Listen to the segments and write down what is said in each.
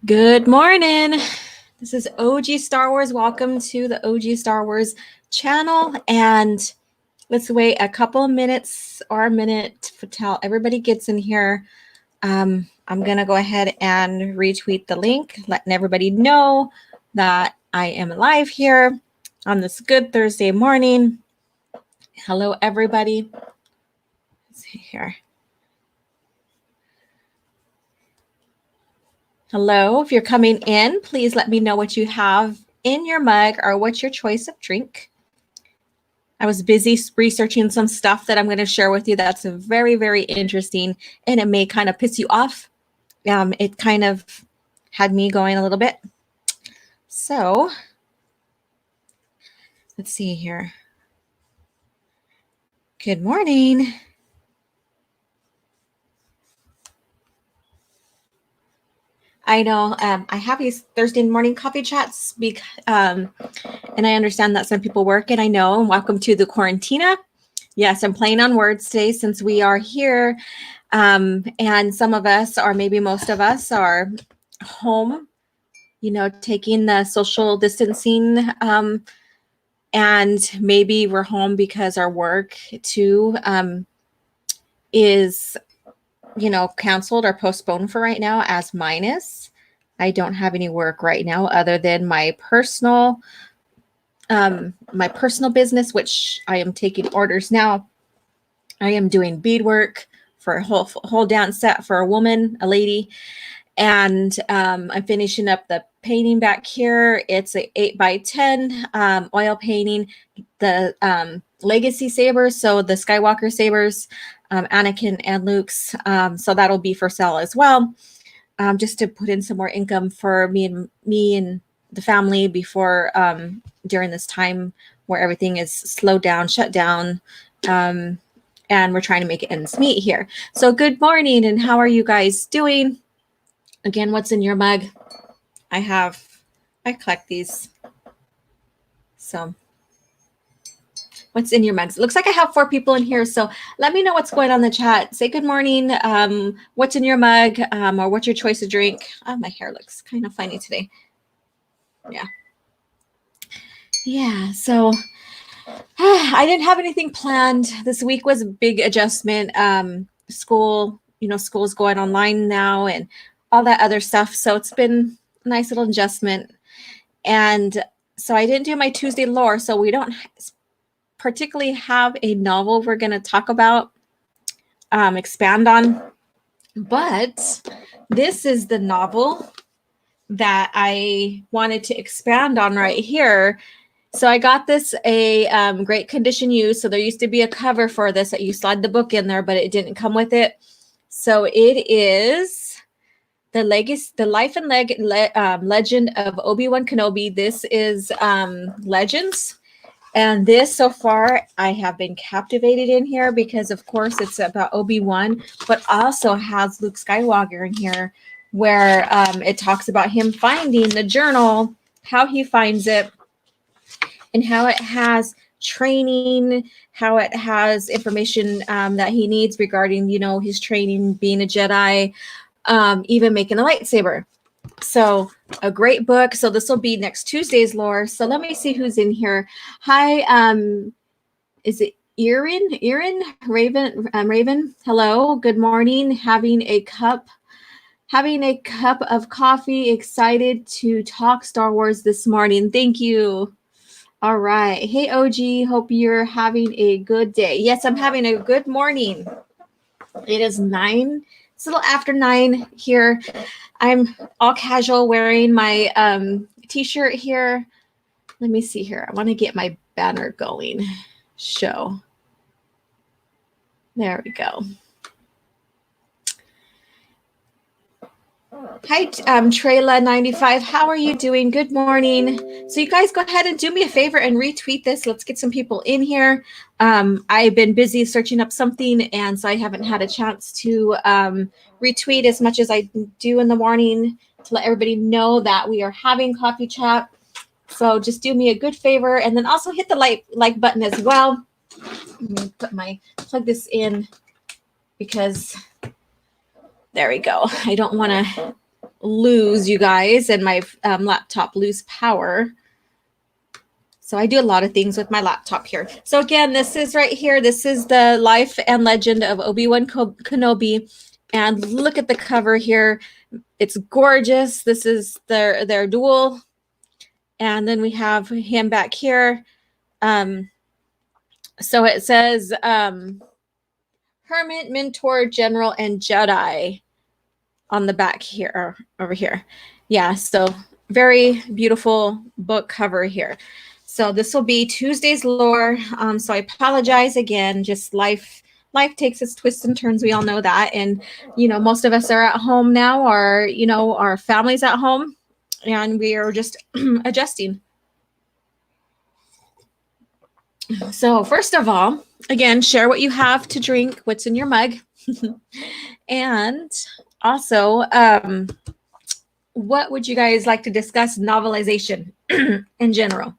Good morning. This is OG Star Wars. Welcome to the OG Star Wars channel. And let's wait a couple of minutes or a minute till everybody gets in here. I'm going to go ahead and retweet the link, letting everybody know that I am live here on this good Thursday morning. Hello, everybody. Let's see here. Hello, if you're coming in, please let me know what you have in your mug or what's your choice of drink. I was busy researching some stuff that I'm going to share with you that's very, very interesting, and it may kind of piss you off. It kind of had me going a little bit. So let's see here. Good morning. I know I have these Thursday morning coffee chats, and I understand that some people work, and I know. And welcome to the Quarantina. Yes, I'm playing on words today since we are here, and some of us, or maybe most of us, are home, taking the social distancing, and maybe we're home because our work too is canceled or postponed for right now, as mine is. I don't have any work right now other than my personal business, which I am taking orders now. I am doing beadwork for a whole dance set for a lady, and I'm finishing up the painting back here. It's a 8x10 oil painting, the legacy sabers, so the Skywalker sabers, Anakin and Luke's. So that'll be for sale as well, just to put in some more income for me and the family before during this time where everything is slowed down, shut down, and we're trying to make ends meet here. So good morning, and how are you guys doing? Again, what's in your mug? I collect these. So what's in your mugs? It looks like I have 4 people in here. So let me know what's going on in the chat. Say good morning. What's in your mug, or what's your choice of drink? Oh, my hair looks kind of funny today. Yeah. So I didn't have anything planned. This week was a big adjustment. School's going online now and all that other stuff. So it's been a nice little adjustment. And so I didn't do my Tuesday lore. So we don't particularly have a novel we're going to talk about, expand on. But this is the novel that I wanted to expand on right here. So I got this a great condition used. So there used to be a cover for this that you slide the book in there, but it didn't come with it. So it is the life and legend of Obiwan Kenobi. This is Legends. And this, so far, I have been captivated in here because, of course, it's about Obi-Wan, but also has Luke Skywalker in here, where it talks about him finding the journal, how he finds it, and how it has training, how it has information that he needs regarding, his training, being a Jedi, even making a lightsaber. So a great book. So this will be next Tuesday's lore. So let me see who's in here. Hi, is it Erin Raven? Raven, hello. Good morning. Having a cup of coffee. Excited to talk Star Wars this morning. Thank you. All right. Hey, OG. Hope you're having a good day. Yes, I'm having a good morning. It is 9. It's a little after 9 here. I'm all casual wearing my t-shirt here. Let me see here. I want to get my banner going. Show. There we go. Hi, Trayla95. How are you doing? Good morning. So you guys go ahead and do me a favor and retweet this. Let's get some people in here. I've been busy searching up something, and so I haven't had a chance to retweet as much as I do in the morning to let everybody know that we are having coffee chat. So just do me a good favor, and then also hit the like button as well. Let me plug this in because there we go. I don't want to lose, you guys, and my laptop lose power. So I do a lot of things with my laptop here. So again, this is right here. This is the life and legend of Obi-Wan Kenobi. And look at the cover here. It's gorgeous. This is their duel. And then we have him back here. So it says Hermit, Mentor, General, and Jedi on the back here, over here. Yeah, so very beautiful book cover here. So this will be Tuesday's lore. So I apologize again. Just life takes its twists and turns. We all know that. And, most of us are at home now, or, our families at home, and we are just adjusting. So first of all, again, share what you have to drink, what's in your mug. And also, what would you guys like to discuss novelization in general?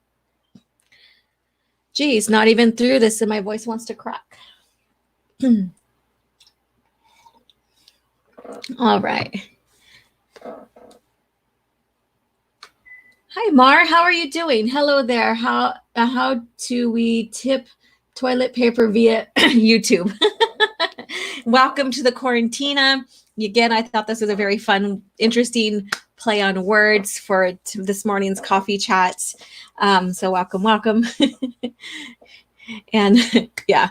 Geez, not even through this and my voice wants to crack. All right. Hi, Mar. How are you doing? Hello there. How do we tip toilet paper via YouTube? Welcome to the Quarantina. Again, I thought this was a very fun, interesting play on words for this morning's coffee chat. So welcome. And yeah,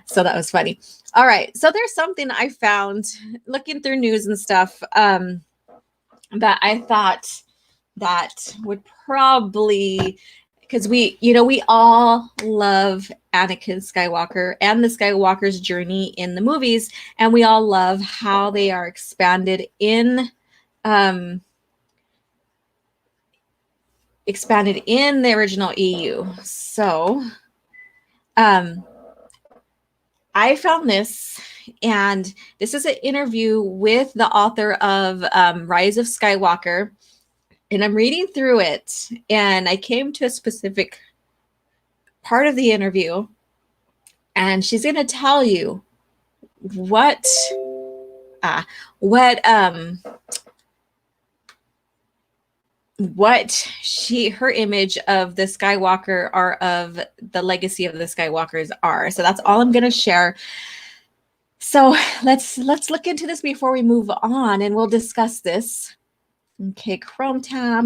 so that was funny. All right. So there's something I found looking through news and stuff that I thought that would probably, because we all love Anakin Skywalker and the Skywalker's journey in the movies, and we all love how they are expanded in the original EU. So I found this, and this is an interview with the author of Rise of Skywalker. And I'm reading through it, and I came to a specific part of the interview, and she's going to tell you what her image of the Skywalker or of the legacy of the Skywalkers are. So that's all I'm going to share. So let's look into this before we move on, and we'll discuss this. Okay, Chrome tab.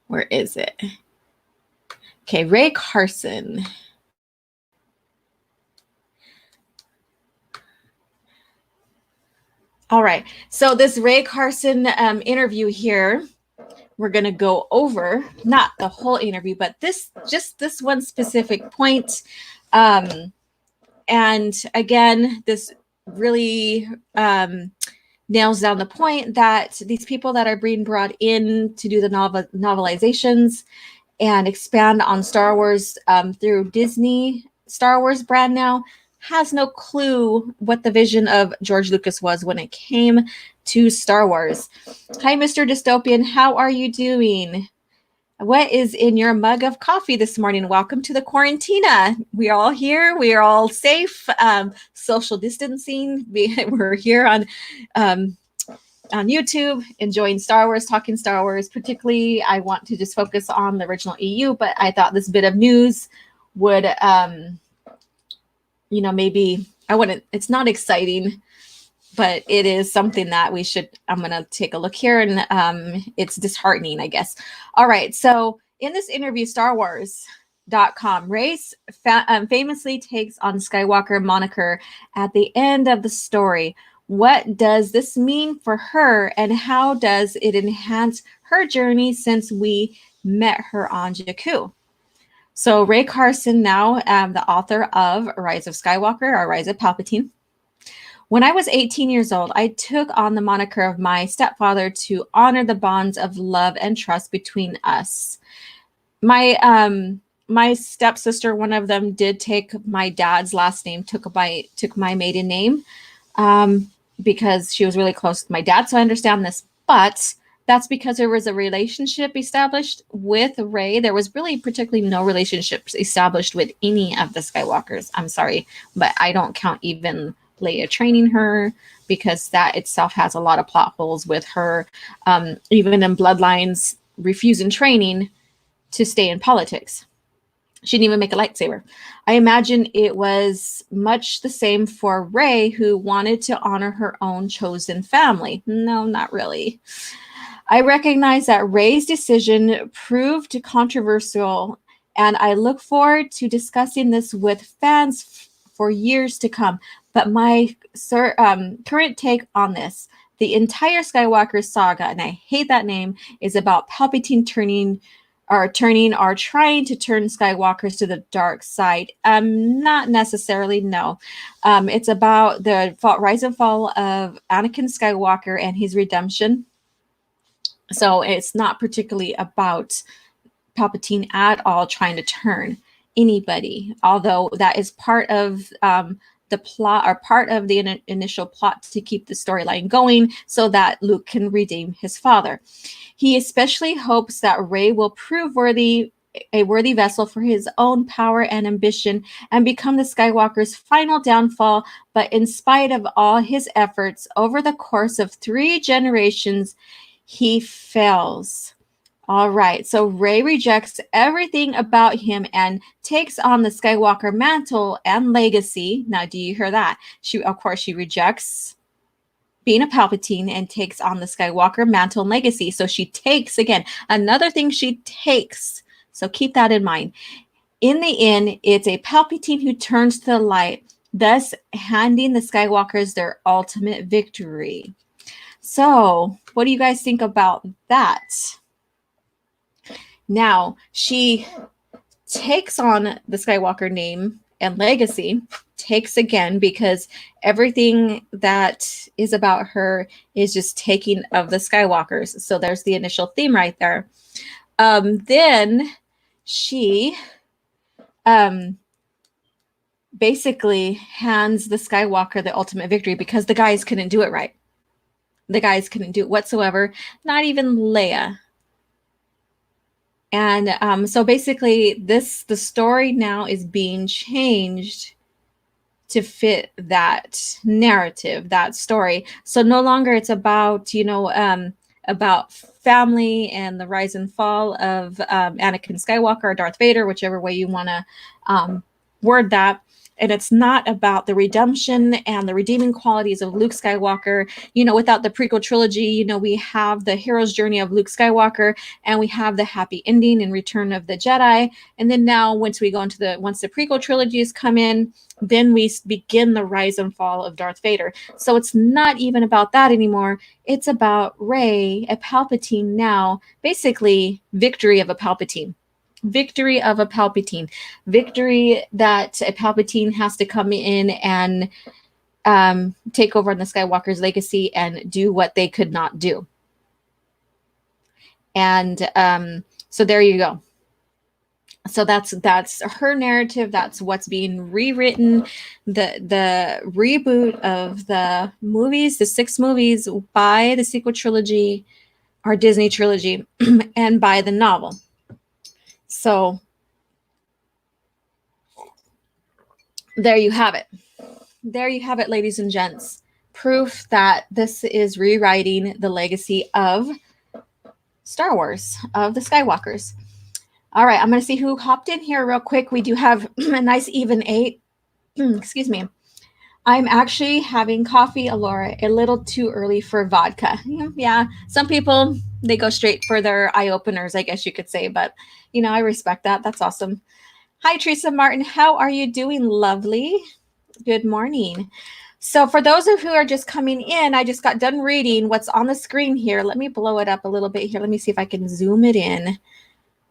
Where is it? Okay, Ray Carson. All right, so this Ray Carson interview here, we're going to go over, not the whole interview, but this one specific point. And again, this really nails down the point that these people that are being brought in to do the novelizations and expand on Star Wars through Disney Star Wars brand now has no clue what the vision of George Lucas was when it came to Star Wars. Hi, Mr. Dystopian. How are you doing? What is in your mug of coffee this morning? Welcome to the Quarantina. We are all here. We are all safe. Social distancing. We're here on YouTube, enjoying Star Wars, talking Star Wars. Particularly, I want to just focus on the original EU, but I thought this bit of news would, maybe I wouldn't. It's not exciting, but it is something that we should, I'm going to take a look here, and it's disheartening, I guess. All right. So in this interview, StarWars.com, Reyes famously takes on Skywalker moniker at the end of the story. What does this mean for her, and how does it enhance her journey since we met her on Jakku? So Ray Carson, now the author of Rise of Skywalker, or Rise of Palpatine. When I was 18 years old, I took on the moniker of my stepfather to honor the bonds of love and trust between us. My stepsister, one of them, did take my dad's last name, took my maiden name, because she was really close to my dad. So I understand this, but that's because there was a relationship established with Rey. There was really particularly no relationships established with any of the Skywalkers. I'm sorry, but I don't count even Leia training her, because that itself has a lot of plot holes with her, even in Bloodlines, refusing training to stay in politics. She didn't even make a lightsaber. I imagine it was much the same for Rey, who wanted to honor her own chosen family. No, not really. I recognize that Rey's decision proved controversial, and I look forward to discussing this with fans for years to come. But my current take on this, the entire Skywalker saga, and I hate that name, is about Palpatine trying to turn Skywalkers to the dark side. Not necessarily, no. It's about the rise and fall of Anakin Skywalker and his redemption. So it's not particularly about Palpatine at all trying to turn anybody, although that is part of the plot, or part of the initial plot to keep the storyline going so that Luke can redeem his father. He especially hopes that Rey will prove a worthy vessel for his own power and ambition and become the Skywalker's final downfall. But in spite of all his efforts over the course of 3 generations, he fails. All right, so Rey rejects everything about him and takes on the Skywalker mantle and legacy. Now, do you hear that? She rejects being a Palpatine and takes on the Skywalker mantle and legacy. So she takes, again, another thing she takes. So keep that in mind. In the end, it's a Palpatine who turns to the light, thus handing the Skywalkers their ultimate victory. So, what do you guys think about that? Now, she takes on the Skywalker name and legacy, takes again, because everything that is about her is just taking of the Skywalkers. So there's the initial theme right there. Then she basically hands the Skywalker the ultimate victory because the guys couldn't do it right. The guys couldn't do it whatsoever, not even Leia. And so basically the story now is being changed to fit that narrative, that story. So no longer it's about, about family and the rise and fall of Anakin Skywalker or Darth Vader, whichever way you want to word that. And it's not about the redemption and the redeeming qualities of Luke Skywalker. Without the prequel trilogy, we have the hero's journey of Luke Skywalker, and we have the happy ending in Return of the Jedi. And then now, once the prequel trilogies come in, then we begin the rise and fall of Darth Vader. So it's not even about that anymore. It's about Rey, a Palpatine now, basically victory of a Palpatine. Victory of a Palpatine. Victory that a Palpatine has to come in and take over on the Skywalker's legacy and do what they could not do. And so there you go. So that's her narrative. That's what's being rewritten. The reboot of the movies, the 6 movies, by the sequel trilogy or Disney trilogy, and by the novel. So there you have it. There you have it, ladies and gents. Proof that this is rewriting the legacy of Star Wars, of the Skywalkers. All right, I'm going to see who hopped in here real quick. We do have a nice even 8. Excuse me. I'm actually having coffee, Alora, a little too early for vodka. Yeah, some people, they go straight for their eye openers, I guess you could say. But, I respect that. That's awesome. Hi, Teresa Martin. How are you doing? Lovely. Good morning. So for those of who are just coming in, I just got done reading what's on the screen here. Let me blow it up a little bit here. Let me see if I can zoom it in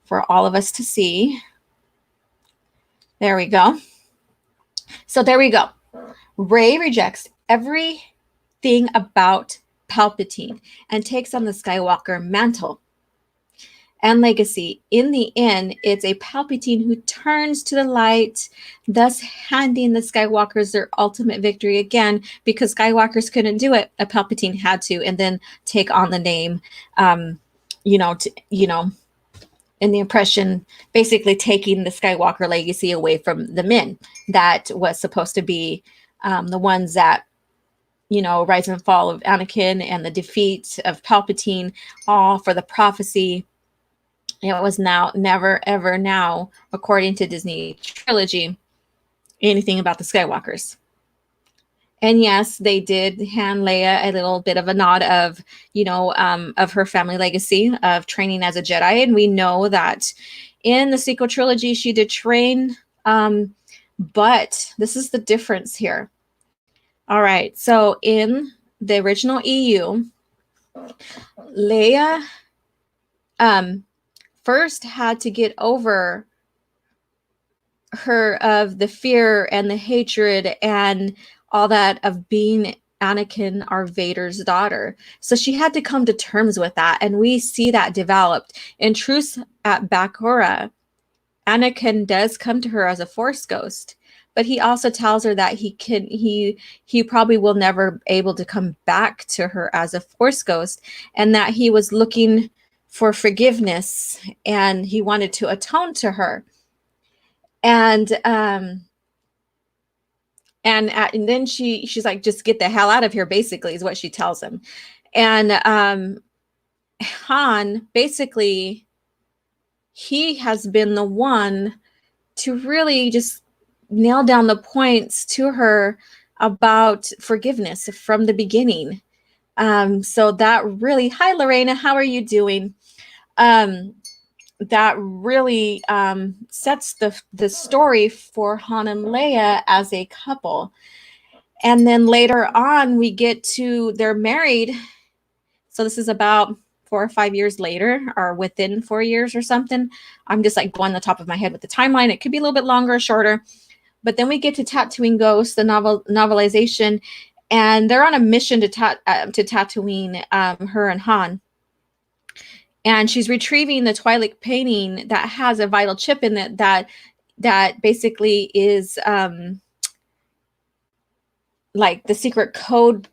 for all of us to see. There we go. So there we go. Rey rejects everything about Palpatine and takes on the Skywalker mantle and legacy. In the end, it's a Palpatine who turns to the light, thus handing the Skywalkers their ultimate victory again, because Skywalkers couldn't do it. A Palpatine had to, and then take on the name, in the impression, basically taking the Skywalker legacy away from the men that was supposed to be the ones that, rise and fall of Anakin and the defeat of Palpatine, all for the prophecy. It was now, never, ever now, according to Disney trilogy, anything about the Skywalkers. And yes, they did hand Leia a little bit of a nod of, of her family legacy of training as a Jedi. And we know that in the sequel trilogy, she did train. But this is the difference here. All right. So in the original EU, Leia first had to get over her of the fear and the hatred and all that of being Anakin or Vader's daughter. So she had to come to terms with that. And we see that developed. In Truth at Bakura, Anakin does come to her as a Force ghost, but he also tells her that he probably will never able to come back to her as a Force ghost, and that he was looking for forgiveness and he wanted to atone to her. And then she's like, just get the hell out of here, basically, is what she tells him. And Han, basically, he has been the one to really just nail down the points to her about forgiveness from the beginning. So that really, hi Lorena, how are you doing? That really sets the story for Han and Leia as a couple. And then later on, we get to, they're married. So this is about 4 or 5 years later, or within 4 years or something. I'm just like going on the top of my head with the timeline. It could be a little bit longer or shorter. But then we get to Tatooine Ghost, the novelization, and they're on a mission to Tatooine, her and Han. And she's retrieving the Twi'lek painting that has a vital chip in it that basically is like the secret code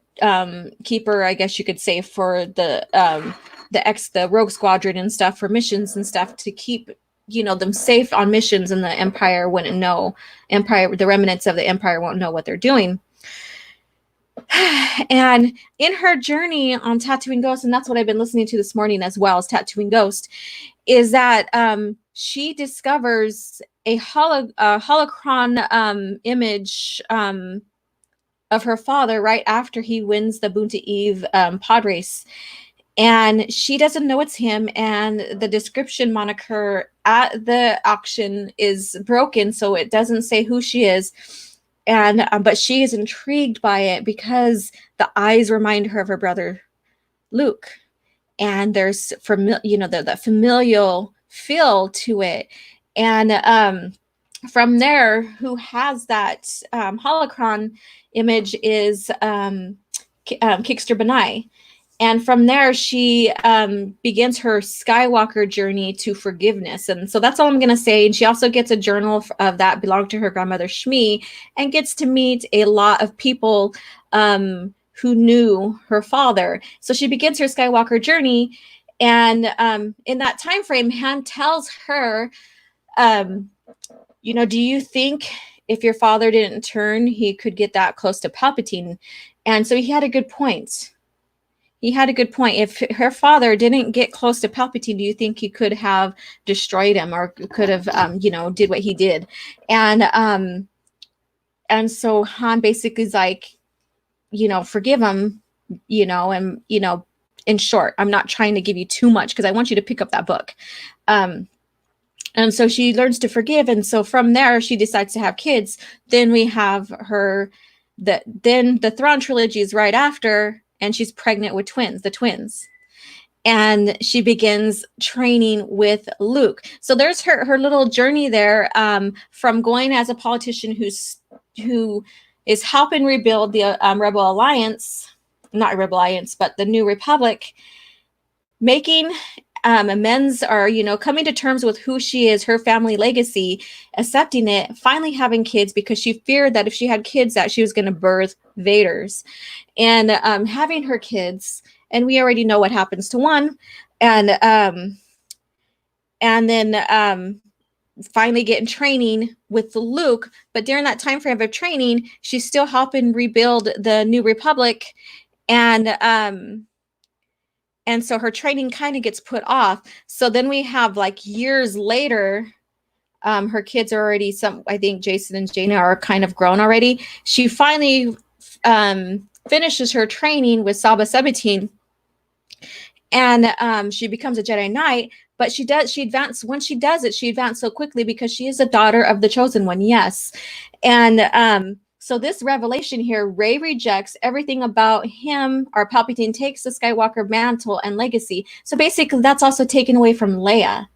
keeper, I guess you could say, for the Rogue Squadron and stuff, for missions and stuff, to keep them safe on missions, and the Empire wouldn't know. The remnants of the Empire won't know what they're doing. And in her journey on Tatooine Ghost, and that's what I've been listening to this morning as well as Tatooine Ghost, is that she discovers a holocron image of her father right after he wins the Boonta Eve pod race. And she doesn't know it's him, and the description moniker at the auction is broken, so it doesn't say who she is. And but she is intrigued by it because the eyes remind her of her brother Luke, and there's the familial feel to it. And from there, who has that holocron image is Kixter Benai. And from there, she begins her Skywalker journey to forgiveness. And so that's all I'm going to say. And she also gets a journal of that belonged to her grandmother Shmi, and gets to meet a lot of people who knew her father. So she begins her Skywalker journey. And in that time frame, Han tells her, do you think if your father didn't turn, he could get that close to Palpatine? And so he had a good point. If her father didn't get close to Palpatine, do you think he could have destroyed him, or could have, did what he did? And so Han basically is like, forgive him, and, in short, I'm not trying to give you too much because I want you to pick up that book. And so she learns to forgive. And so from there, she decides to have kids. Then we have then the Thrawn trilogy is right after, and she's pregnant with the twins. And she begins training with Luke. So there's her little journey there, from going as a politician who is helping rebuild the Rebel Alliance, not Rebel Alliance, but the New Republic, making amends, or coming to terms with who she is, her family legacy, accepting it, finally having kids, because she feared that if she had kids that she was going to birth Vaders. And having her kids, and we already know what happens to one, and then finally getting training with Luke. But during that time frame of training, she's still helping rebuild the New Republic, and so her training kind of gets put off. So then we have like years later, her kids are already I think Jacen and Jaina are kind of grown already. She finally finishes her training with Saba Sabatine, and she becomes a Jedi Knight. But she advances. When she does it, she advances so quickly because she is a daughter of the Chosen One. Yes. And so this revelation here, Rey rejects everything about him, or Palpatine takes the Skywalker mantle and legacy. So basically that's also taken away from Leia.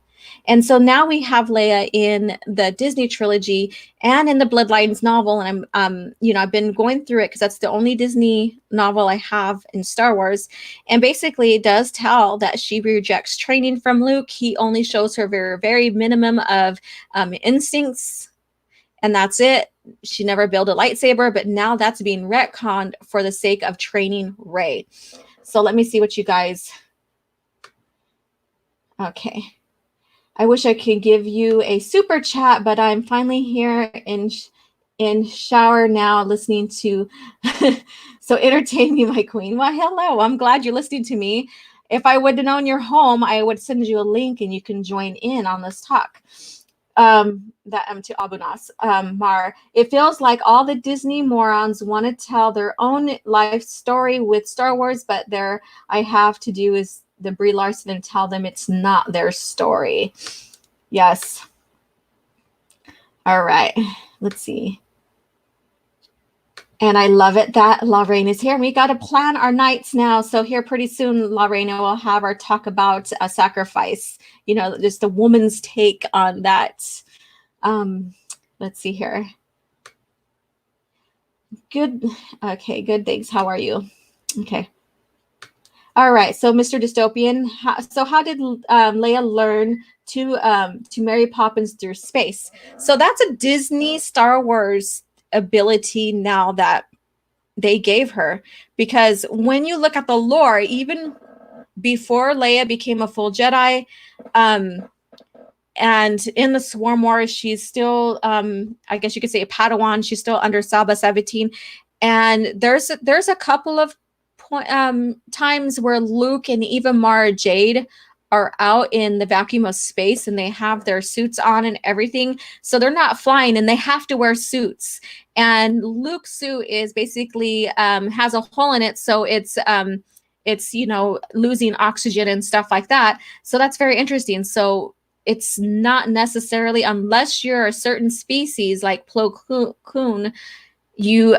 And so now we have Leia in the Disney trilogy and in the Bloodlines novel. And I've been going through it because that's the only Disney novel I have in Star Wars. And basically it does tell that she rejects training from Luke. He only shows her very, very minimum of instincts, and that's it. She never built a lightsaber, but now that's being retconned for the sake of training Rey. So let me see what you guys. Okay. I wish I could give you a super chat, but I'm finally here in shower now listening to so entertain me, my queen. Well, hello. I'm glad you're listening to me. If I would have known you're home, I would send you a link and you can join in on this talk. To Abunas. Mar, it feels like all the Disney morons want to tell their own life story with Star Wars, but I have to do is the Brie Larson and tell them it's not their story. Yes. All right. Let's see. And I love it that Lorraine is here. We got to plan our nights now. So here pretty soon, Lorraine will have our talk about a sacrifice, just a woman's take on that. Let's see here. Good. Okay, good. Thanks. How are you? Okay. All right. So Mr. Dystopian, how did Leia learn to Mary Poppins through space? So that's a Disney Star Wars ability now that they gave her, because when you look at the lore, even before Leia became a full Jedi, and in the Swarm Wars, she's still, I guess you could say, a Padawan. She's still under Saba Sabatine, and there's a couple of times where Luke and even Mara Jade are out in the vacuum of space, and they have their suits on and everything, so they're not flying and they have to wear suits. And Luke's suit is basically has a hole in it, so it's losing oxygen and stuff like that. So that's very interesting. So it's not necessarily, unless you're a certain species like Plo Koon, you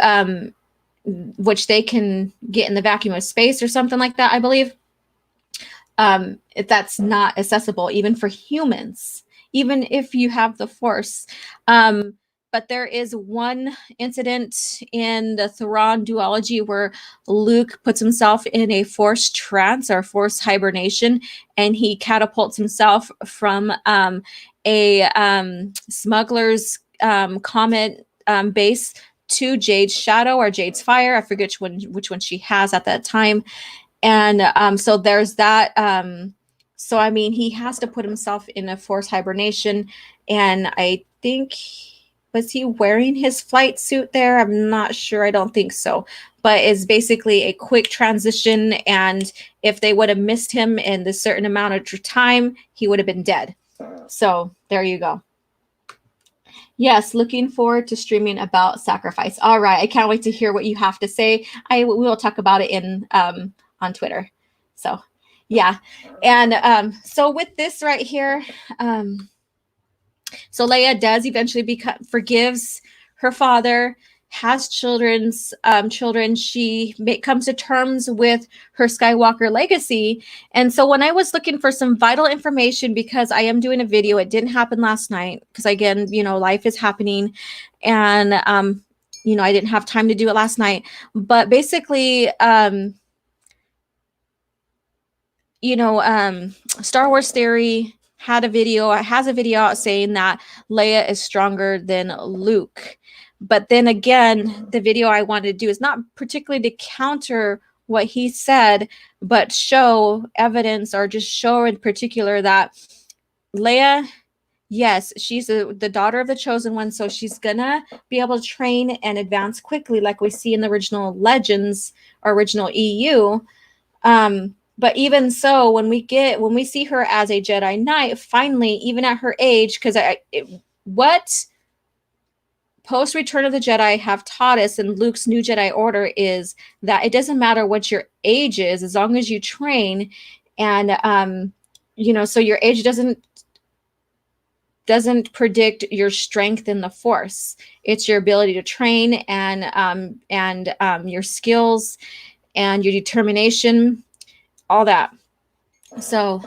which they can get in the vacuum of space or something like that, I believe. That's not accessible even for humans, even if you have the Force. But there is one incident in the Thrawn duology where Luke puts himself in a Force trance or Force hibernation, and he catapults himself from a smuggler's comet base to Jade's shadow or Jade's fire. I forget which one she has at that time. And so there's that. So, I mean, he has to put himself in a Force hibernation. And I think, was he wearing his flight suit there? I'm not sure. I don't think so. But it's basically a quick transition. And if they would have missed him in the certain amount of time, he would have been dead. So there you go. Yes, looking forward to streaming about sacrifice. All right. I can't wait to hear what you have to say. We will talk about it on Twitter. So, yeah. And so with this right here, so Leia does eventually forgives her father, has children. She comes to terms with her Skywalker legacy. And so when I was looking for some vital information, because I am doing a video, it didn't happen last night because, again, life is happening, and I didn't have time to do it last night. But basically, Star Wars Theory has a video out saying that Leia is stronger than Luke. But then again, the video I wanted to do is not particularly to counter what he said, but show evidence, or just show in particular that Leia Yes, she's the daughter of the chosen one, so she's gonna be able to train and advance quickly, like we see in the original Legends or original EU. But even so, when we see her as a Jedi Knight, finally, even at her age, because what post Return of the Jedi have taught us in Luke's new Jedi Order is that it doesn't matter what your age is, as long as you train, and so your age doesn't predict your strength in the Force. It's your ability to train and your skills and your determination, all that. So,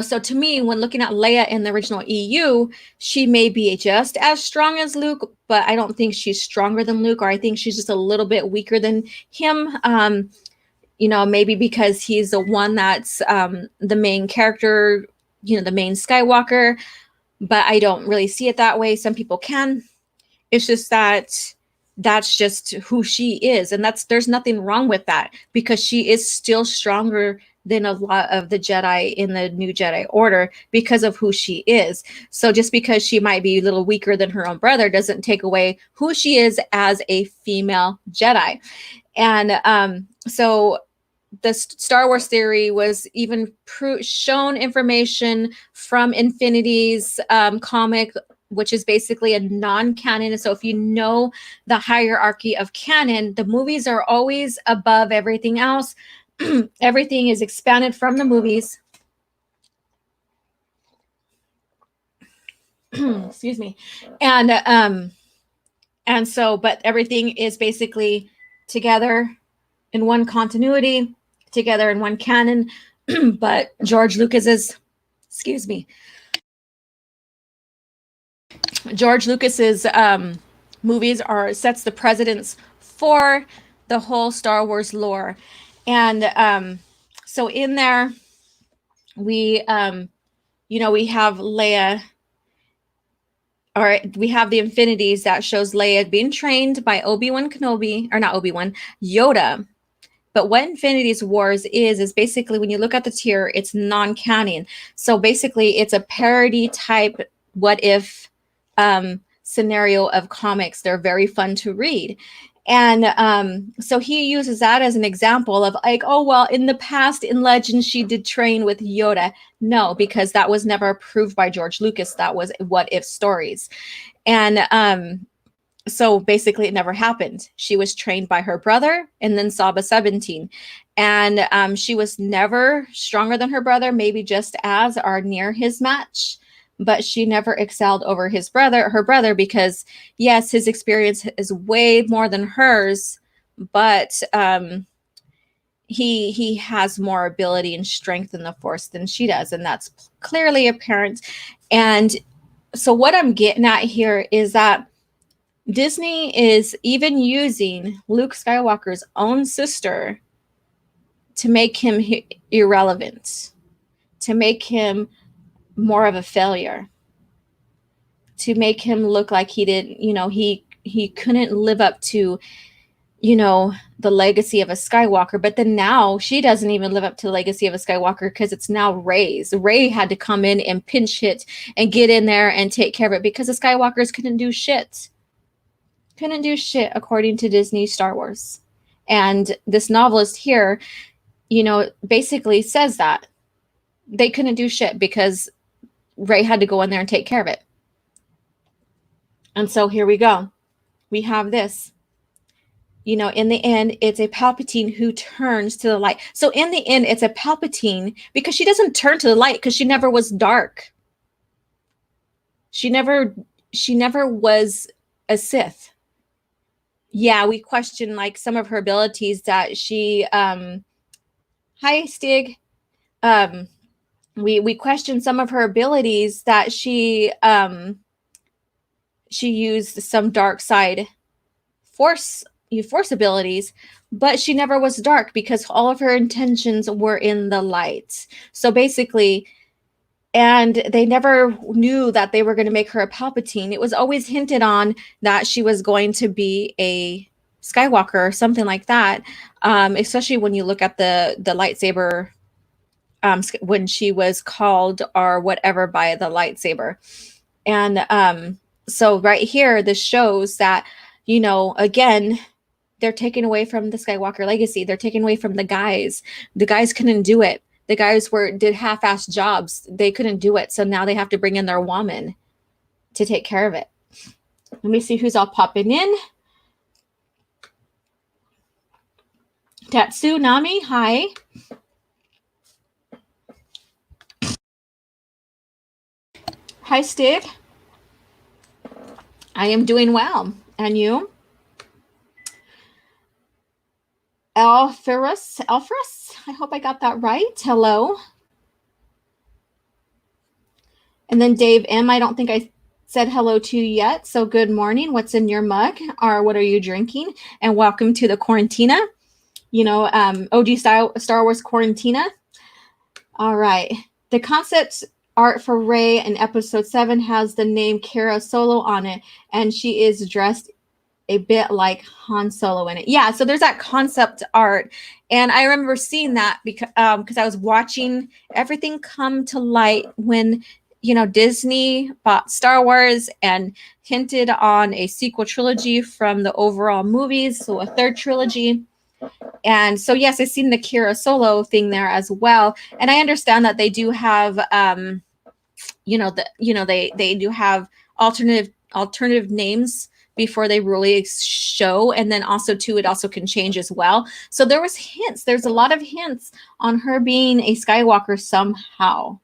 so to me, when looking at Leia in the original EU, she may be just as strong as Luke, but I don't think she's stronger than Luke, or I think she's just a little bit weaker than him. Maybe because he's the one that's the main character, the main Skywalker, but I don't really see it that way. Some people can. It's just that's just who she is, and there's nothing wrong with that, because she is still stronger than a lot of the Jedi in the new Jedi Order because of who she is. So just because she might be a little weaker than her own brother doesn't take away who she is as a female Jedi. And so the Star Wars theory was even shown information from Infinity's comic, which is basically a non-canon. So if you know the hierarchy of canon, the movies are always above everything else. Everything is expanded from the movies. Excuse me. And so, but everything is basically together in one continuity, together in one canon. But George Lucas's movies sets the precedence for the whole Star Wars lore. And so in there, we have Leia, or we have the Infinities that shows Leia being trained by Obiwan Kenobi, or not Obi-Wan, Yoda. But what Infinities Wars is basically, when you look at the tier, it's non-canon. So basically, it's a parody type what if scenario of comics. They're very fun to read. And so he uses that as an example of like, oh, well, in the past in Legends, she did train with Yoda. No, because that was never approved by George Lucas. That was what if stories. And so basically it never happened. She was trained by her brother and then Saba 17. And she was never stronger than her brother, maybe just as or near his match. But she never excelled over her brother, because yes, his experience is way more than hers, but he has more ability and strength in the Force than she does, and that's clearly apparent. And so what I'm getting at here is that Disney is even using Luke Skywalker's own sister to make him irrelevant, to make him more of a failure, to make him look like he didn't, he couldn't live up to, the legacy of a Skywalker. But then now she doesn't even live up to the legacy of a Skywalker, because it's now Rey's. Rey had to come in and pinch hit and get in there and take care of it, because the Skywalkers couldn't do shit. Couldn't do shit according to Disney Star Wars. And this novelist here, basically says that they couldn't do shit because Rey had to go in there and take care of it. And so here we go. We have this. In the end, it's a Palpatine who turns to the light. So in the end, it's a Palpatine, because she doesn't turn to the light, because she never was dark. She never was a Sith. Yeah, we question like some of her abilities that she hi Stig. We question some of her abilities that she used some dark side force abilities, but she never was dark, because all of her intentions were in the light. So basically, and they never knew that they were going to make her a Palpatine. It was always hinted on that she was going to be a Skywalker or something like that. Especially when you look at the lightsaber when she was called or whatever by the lightsaber. And so right here, this shows that, again, they're taken away from the Skywalker legacy. They're taken away from the guys. The guys couldn't do it. The guys did half-assed jobs. They couldn't do it. So now they have to bring in their woman to take care of it. Let me see who's all popping in. Tatsu Nami, hi. Hi, Stig. I am doing well. And you? Elphyrus, I hope I got that right. Hello. And then Dave M, I don't think I said hello to you yet. So good morning. What's in your mug? Or what are you drinking? And welcome to the Quarantina. OG Star Wars Quarantina. All right. The concept art for Rey in episode 7 has the name Kara Solo on it. And she is dressed a bit like Han Solo in it. Yeah, so there's that concept art. And I remember seeing that because I was watching everything come to light when, Disney bought Star Wars and hinted on a sequel trilogy from the overall movies, so a third trilogy. And so, yes, I've seen the Kira Solo thing there as well. And I understand that they do have, they do have alternative names before they really show. And then also too, it also can change as well. So there was hints. There's a lot of hints on her being a Skywalker somehow.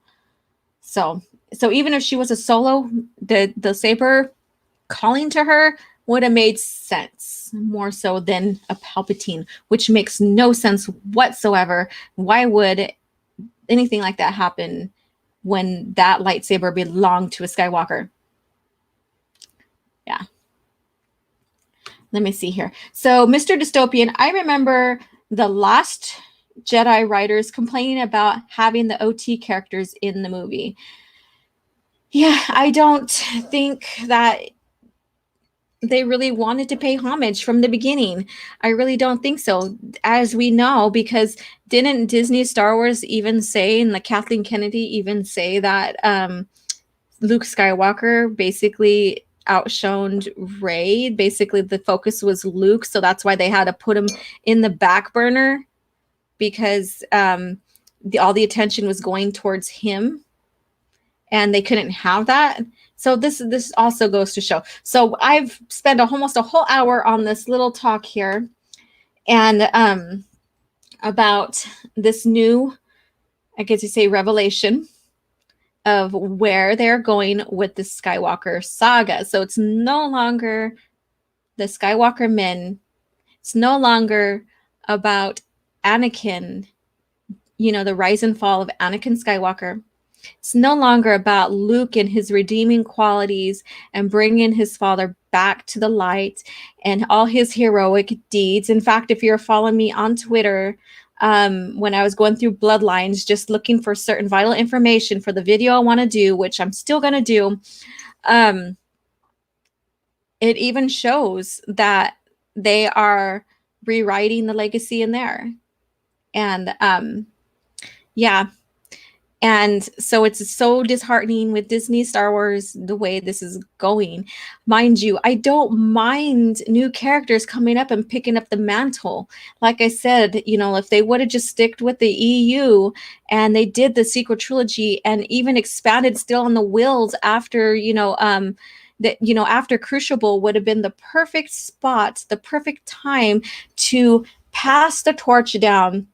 So even if she was a Solo, the saber calling to her would have made sense more so than a Palpatine, which makes no sense whatsoever. Why would anything like that happen when that lightsaber belonged to a Skywalker? Yeah. Let me see here. So Mr. Dystopian, I remember the last Jedi writers complaining about having the OT characters in the movie. Yeah, I don't think that they really wanted to pay homage from the beginning. I really don't think so, as we know, because didn't Disney Star Wars even say, and the Kathleen Kennedy even say that Luke Skywalker basically outshone Rey. Basically, the focus was Luke, so that's why they had to put him in the back burner, because all the attention was going towards him, and they couldn't have that. So this also goes to show. So I've spent almost a whole hour on this little talk here, and about this new, I guess you say, revelation of where they're going with the Skywalker saga. So it's no longer the Skywalker men. It's no longer about Anakin, the rise and fall of Anakin Skywalker. It's no longer about Luke and his redeeming qualities and bringing his father back to the light and all his heroic deeds. In fact, if you're following me on Twitter, when I was going through Bloodlines, just looking for certain vital information for the video I want to do, which I'm still going to do, it even shows that they are rewriting the legacy in there. And yeah. And so it's so disheartening with Disney Star Wars, the way this is going. Mind you, I don't mind new characters coming up and picking up the mantle. Like I said, if they would have just sticked with the EU and they did the sequel trilogy and even expanded still on the Wills after, after Crucible would have been the perfect spot, the perfect time to pass the torch down.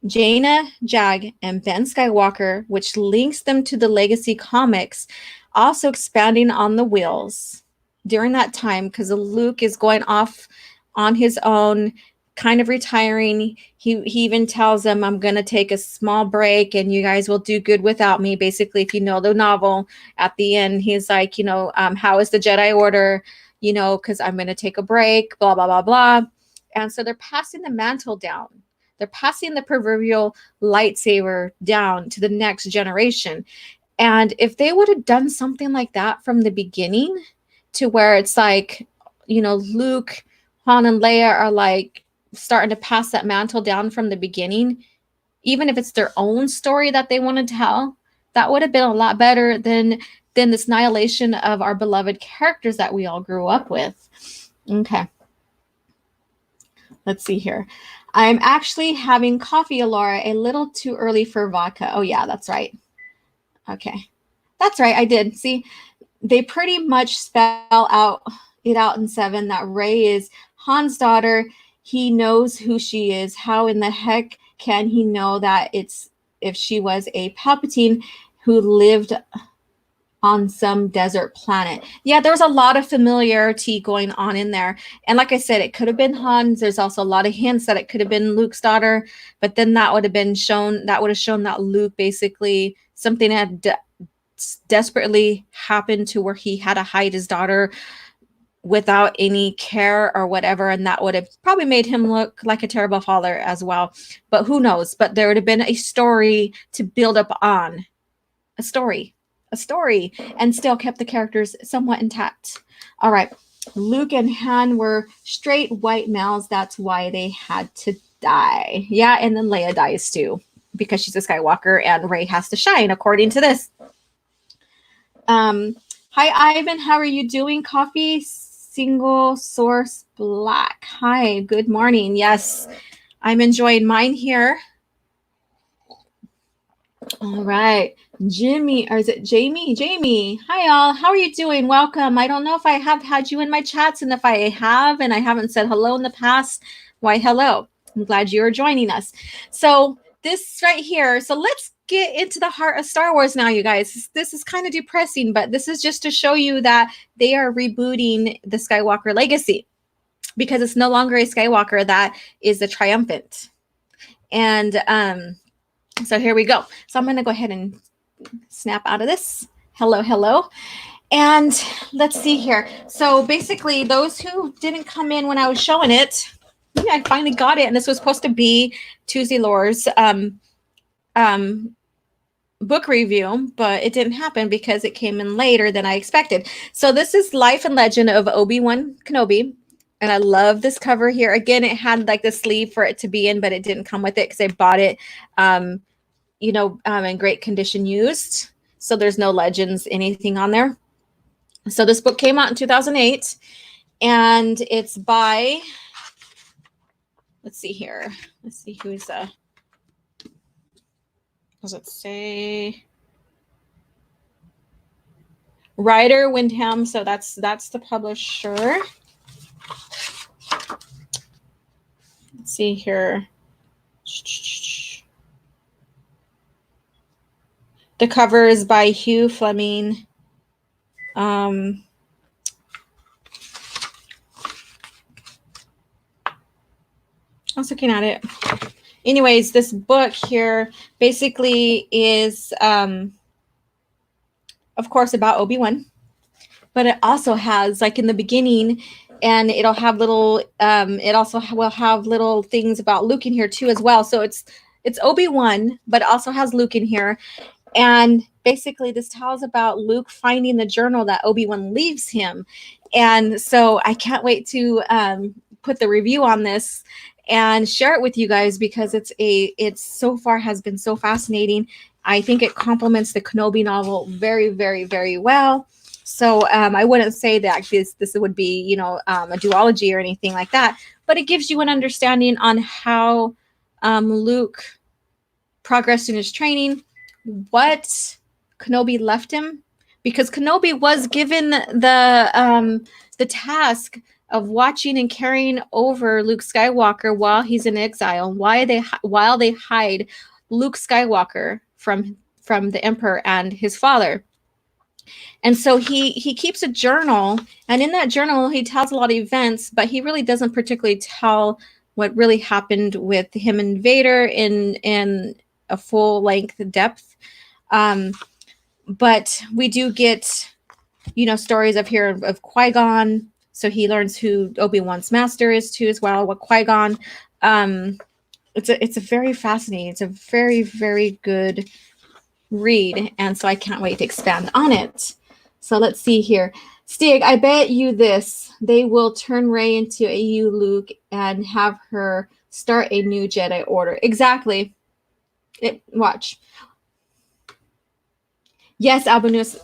Jaina, Jag, and Ben Skywalker, which links them to the Legacy comics, also expanding on the Wills during that time, because Luke is going off on his own, kind of retiring. He even tells them, I'm going to take a small break and you guys will do good without me. Basically, if you know the novel, at the end, he's like, how is the Jedi Order? Because I'm going to take a break, blah, blah, blah, blah. And so they're passing the mantle down. They're passing the proverbial lightsaber down to the next generation. And if they would have done something like that from the beginning, to where it's like, Luke, Han, and Leia are like starting to pass that mantle down from the beginning, even if it's their own story that they want to tell, that would have been a lot better than this annihilation of our beloved characters that we all grew up with. Okay. Let's see here. I'm actually having coffee, Alora, a little too early for vodka. Oh, yeah, that's right. Okay. That's right. I did. See, they pretty much spell it out in 7 that Rey is Han's daughter. He knows who she is. How in the heck can he know that it's if she was a Palpatine who lived on some desert planet? Yeah, there was a lot of familiarity going on in there. And like I said, it could have been Han's. There's also a lot of hints that it could have been Luke's daughter, but then that would have shown that Luke basically something had desperately happened to where he had to hide his daughter without any care or whatever, and that would have probably made him look like a terrible father as well. But who knows? But there would have been a story to build up on. A story, and still kept the characters somewhat intact. All right. Luke and Han were straight white males. That's why they had to die. Yeah, and then Leia dies too, because she's a Skywalker and Rey has to shine, according to this. Hi, Ivan. How are you doing? Coffee, single source black. Hi, good morning. Yes, I'm enjoying mine here. All right. Jimmy, or is it Jamie? Jamie, hi all. How are you doing? Welcome. I don't know if I have had you in my chats, and if I have and I haven't said hello in the past, why hello. I'm glad you're joining us. So this right here, so let's get into the heart of Star Wars now, you guys. This is kind of depressing, but this is just to show you that they are rebooting the Skywalker legacy, because it's no longer a Skywalker that is the triumphant. And so here we go. So I'm going to go ahead and snap out of this. Hello. And let's see here. So basically, those who didn't come in when I was showing it, yeah, I finally got it. And this was supposed to be Tuesday Lore's book review, but it didn't happen because it came in later than I expected. So this is Life and Legend of Obi-Wan Kenobi. And I love this cover here. Again, it had like the sleeve for it to be in, but it didn't come with it because I bought it in great condition used. So there's no legends, anything on there. So this book came out in 2008, and it's by, let's see here. Let's see who's does it say? Ryder Windham. So that's the publisher. Let's see here. The cover is by Hugh Fleming. I was looking at it. Anyways, this book here basically is, of course, about Obi-Wan. But it also has, like in the beginning, and it'll have little, it also will have little things about Luke in here too as well. So it's Obi-Wan, but it also has Luke in here. And basically this tells about Luke finding the journal that Obi-Wan leaves him. And so I can't wait to put the review on this and share it with you guys, because it's so far has been so fascinating. I think it complements the Kenobi novel very, very, very well. So I wouldn't say that this would be, a duology or anything like that, but it gives you an understanding on how Luke progressed in his training, what Kenobi left him, because Kenobi was given the task of watching and carrying over Luke Skywalker while he's in exile, while they hide Luke Skywalker from the Emperor and his father. And so he keeps a journal, and in that journal he tells a lot of events, but he really doesn't particularly tell what really happened with him and Vader in a full length depth. But we do get, stories of Qui-Gon. So he learns who Obi-Wan's master is too as well, what Qui-Gon. It's a very fascinating, it's a very, very good read. And so I can't wait to expand on it. So let's see here. Stig, I bet you this. They will turn Rey into a you, Luke, and have her start a new Jedi Order. Exactly. Watch. Yes, Abunas.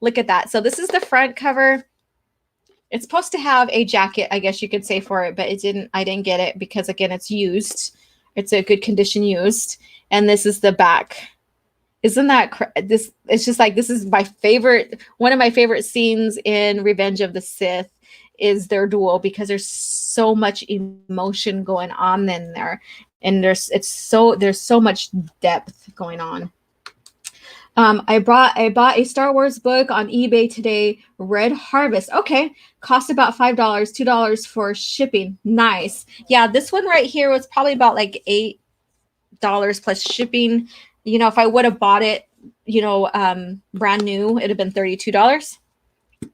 Look at that. So this is the front cover. It's supposed to have a jacket, I guess you could say, for it, but it didn't. I didn't get it because, again, it's used. It's a good condition used. And this is the back. Isn't that this? It's just like, this is my favorite. One of my favorite scenes in Revenge of the Sith is their duel, because there's so much emotion going on in there, and there's so much depth going on. I bought a Star Wars book on eBay today, Red Harvest. Okay, cost about $5, $2 for shipping. Nice. Yeah, this one right here was probably about like $8 plus shipping. You know, if I would have bought it, brand new, it'd have been $32.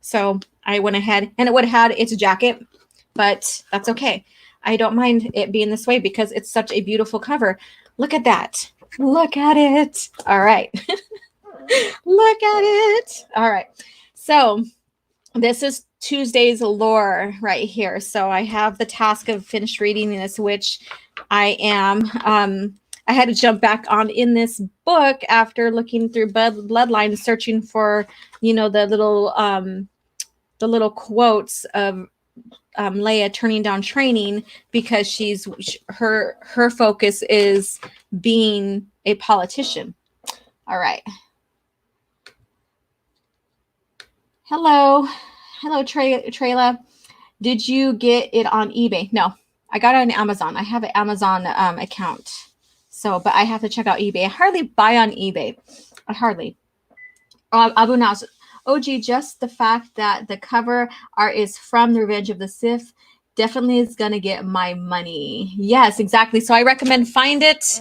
So I went ahead, and it would have had its jacket, but that's okay. I don't mind it being this way because it's such a beautiful cover. Look at that. Look at it. All right. Look at it. All right. So this is Tuesday's lore right here. So I have the task of finished reading this, which I am. I had to jump back on in this book after looking through Bloodline, searching for, the little quotes of Leia turning down training, because her focus is being a politician. All right. Hello, Trayla. Did you get it on eBay? No, I got it on Amazon. I have an Amazon account. So, but I have to check out eBay. I hardly buy on eBay. I hardly. Abu Nas. OG, just the fact that the cover art is from The Revenge of the Sith definitely is going to get my money. Yes, exactly. So I recommend find it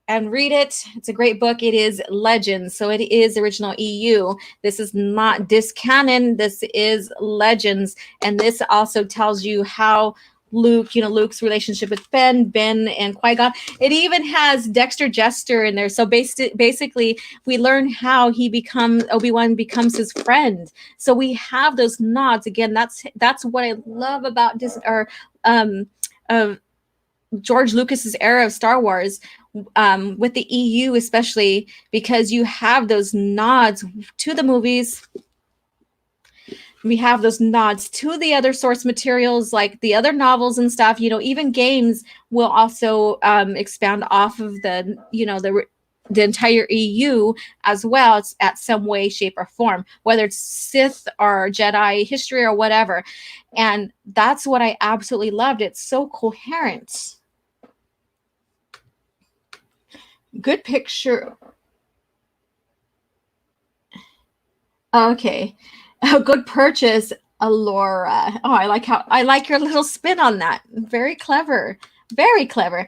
and read it. It's a great book. It is Legends. So it is original EU. This is not discanon. This is Legends. And this also tells you how Luke's relationship with Ben and Qui-Gon. It even has Dexter Jester in there. So basically, we learn how Obi-Wan becomes his friend. So we have those nods. Again, that's what I love about George Lucas's era of Star Wars, with the EU especially, because you have those nods to the movies. We have those nods to the other source materials, like the other novels and stuff. Even games will also expand off of the entire EU as well, at some way, shape, or form, whether it's Sith or Jedi history or whatever. And that's what I absolutely loved. It's so coherent. Good picture. Okay. A good purchase, Alora. Oh, I like your little spin on that. Very clever. Very clever.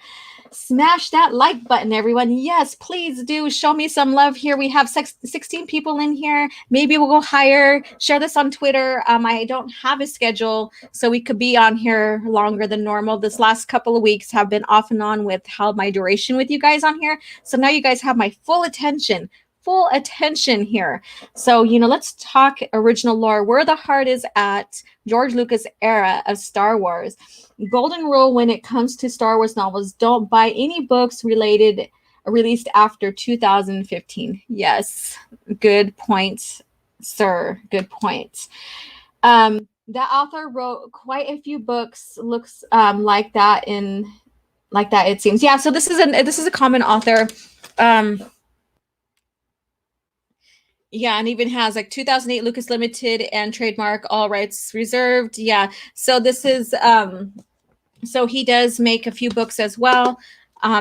Smash that like button, everyone. Yes, please do show me some love here. We have 16 people in here. Maybe we'll go higher. Share this on Twitter. I don't have a schedule, so we could be on here longer than normal. This last couple of weeks have been off and on with how my duration with you guys on here. So now you guys have my full attention here. So, let's talk original lore, where the heart is at George Lucas era of Star Wars. Golden rule when it comes to Star Wars novels: don't buy any books released after 2015. Yes, good point, sir. Good point. The author wrote quite a few books. Looks like that, it seems. Yeah. So this is a common author. Yeah, and even has like 2008 Lucas Limited and trademark, all rights reserved. Yeah. So this is so he does make a few books as well.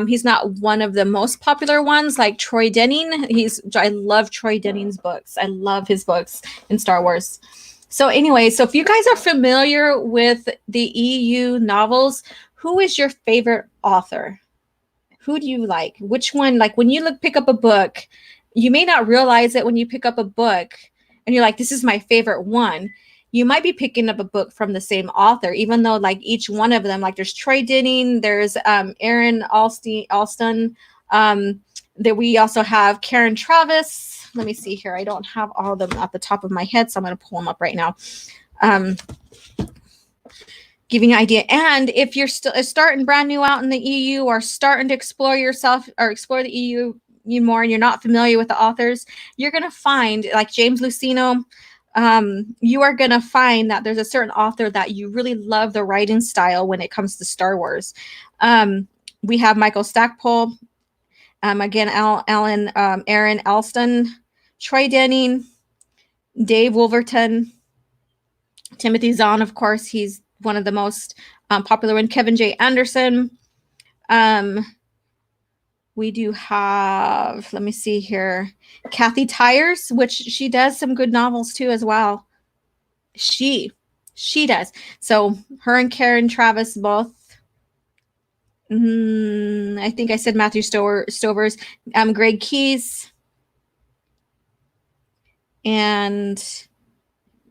He's not one of the most popular ones like Troy Denning. I love Troy Denning's books. I love his books in Star Wars. So anyway, so if you guys are familiar with the EU novels, who is your favorite author? Who do you like? Which one? Like when you pick up a book, you may not realize it when you pick up a book and you're like, this is my favorite one. You might be picking up a book from the same author, even though like each one of them, like there's Troy Denning, there's Aaron Alston. That we also have Karen Travis. Let me see here. I don't have all of them at the top of my head, so I'm going to pull them up right now. giving you an idea. And if you're still starting brand new out in the EU or starting to explore yourself or explore the EU more and you're not familiar with the authors, you're going to find, like James Luceno, you are going to find that there's a certain author that you really love the writing style when it comes to Star Wars. We have Michael Stackpole, again, Alan, Aaron Alston, Troy Denning, Dave Wolverton, Timothy Zahn, of course, he's one of the most popular one. Kevin J. Anderson. We do have, let me see here, Kathy Tyers, which she does some good novels too as well. She does. So her and Karen Travis both. I think I said Matthew Stovers, Greg Keyes, and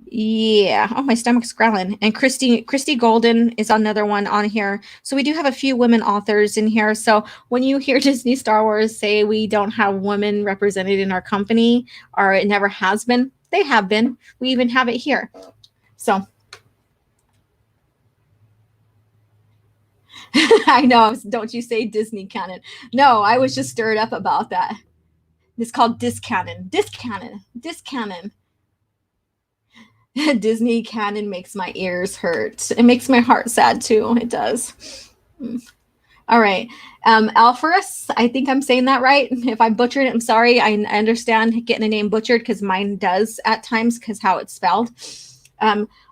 yeah, oh, my stomach's growling. And Christy Golden is another one on here. So we do have a few women authors in here. So when you hear Disney Star Wars say we don't have women represented in our company, or it never has been, they have been. We even have it here. So I know, don't you say Disney canon. No, I was just stirred up about that. It's called discanon. Disney canon makes my ears hurt. It makes my heart sad too. It does. All right. Alpharus, I think I'm saying that right. If I butchered it, I'm sorry. I understand getting a name butchered because mine does at times because how it's spelled.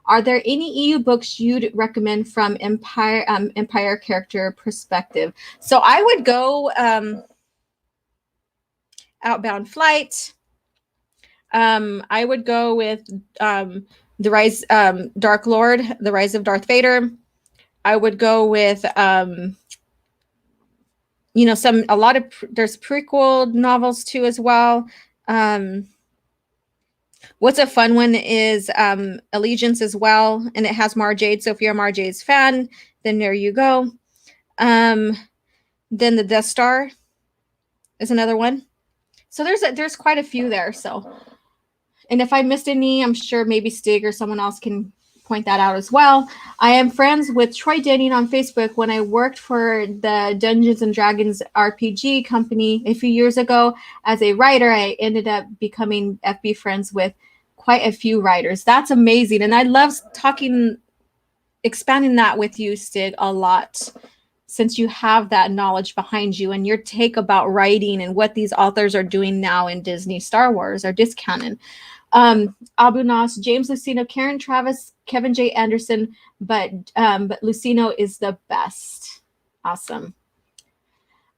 Are there any EU books you'd recommend from Empire character perspective? So I would go Outbound Flight. I would go with the Rise, Dark Lord, The Rise of Darth Vader. I would go with, there's prequel novels too as well. What's a fun one is Allegiance as well, and it has Mara Jade. So if you're a Mara Jade's fan, then there you go. Then the Death Star is another one. So there's quite a few there. So, and if I missed any, I'm sure maybe Stig or someone else can point that out as well. I am friends with Troy Denning on Facebook. When I worked for the Dungeons and Dragons RPG company a few years ago as a writer, I ended up becoming FB friends with quite a few writers. That's amazing. And I love expanding that with you, Stig, a lot, since you have that knowledge behind you and your take about writing and what these authors are doing now in Disney Star Wars or discanon. Abu Nas, James Luceno, Karen Travis, Kevin J. Anderson, but Luceno is the best. Awesome.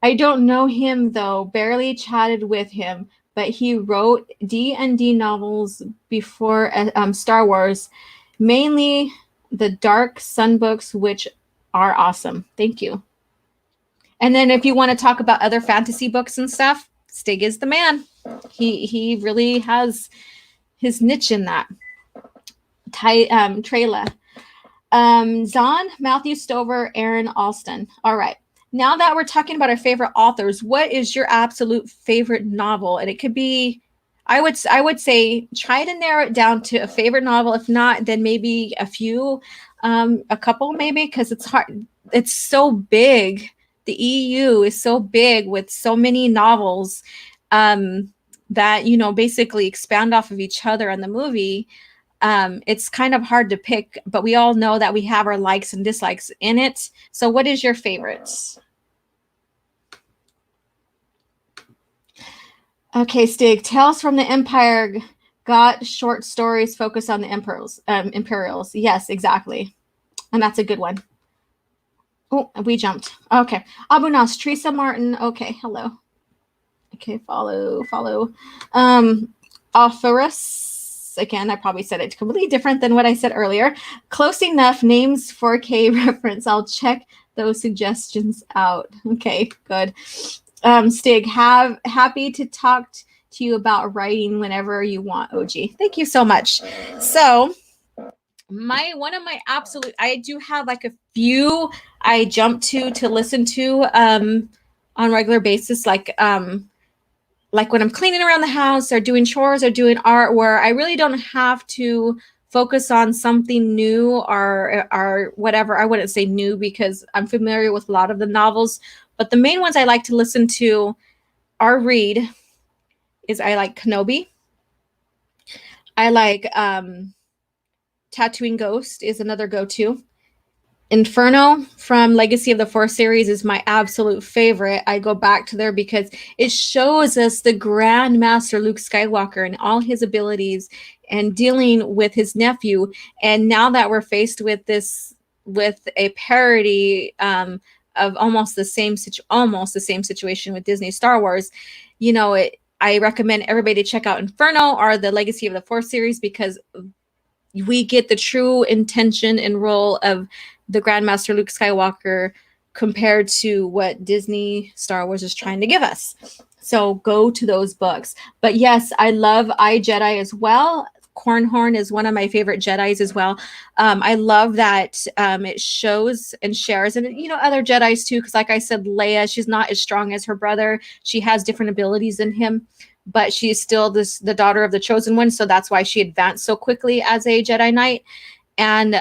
I don't know him though, barely chatted with him, but he wrote D&D novels before Star Wars, mainly the Dark Sun books, which are awesome. Thank you. And then if you want to talk about other fantasy books and stuff, Stig is the man. He really has his niche in that. Trayla. Zahn, Matthew Stover, Aaron Alston. All right. Now that we're talking about our favorite authors, what is your absolute favorite novel? And it could be, I would say, try to narrow it down to a favorite novel. If not, then maybe a few, a couple maybe, because it's hard. It's so big. The EU is so big with so many novels that, basically expand off of each other in the movie. It's kind of hard to pick, but we all know that we have our likes and dislikes in it. So what is your favorites? Okay, Stig, Tales from the Empire got short stories focused on the Imperials. Yes, exactly. And that's a good one. Oh, we jumped. Okay. Abu Nas, Teresa Martin. Okay, hello. Okay, follow. Alpharus. Again, I probably said it completely different than what I said earlier. Close enough. Names 4K reference. I'll check those suggestions out. Okay, good. Stig, happy to talk to you about writing whenever you want, OG. Thank you so much. So one of my absolute, I do have like a few I jump to listen to on a regular basis, like when I'm cleaning around the house or doing chores or doing art, where I really don't have to focus on something new or whatever. I wouldn't say new because I'm familiar with a lot of the novels, but the main ones I like to listen to or read is I like Kenobi. I like Tatooine Ghost is another go-to. Inferno from Legacy of the Force series is my absolute favorite. I go back to there because it shows us the Grand Master Luke Skywalker and all his abilities and dealing with his nephew. And now that we're faced with this, with a parody of almost the same situation with Disney Star Wars, you know, I recommend everybody to check out Inferno or the Legacy of the Force series because we get the true intention and role of the Grandmaster Luke Skywalker compared to what Disney Star Wars is trying to give us. So go to those books. But yes, I love iJedi as well. Cornhorn is one of my favorite Jedis as well. I love that it shows and shares, and you know, other Jedis too, because like I said, Leia, she's not as strong as her brother. She has different abilities than him, but she's still the daughter of the chosen one, so that's why she advanced so quickly as a Jedi Knight and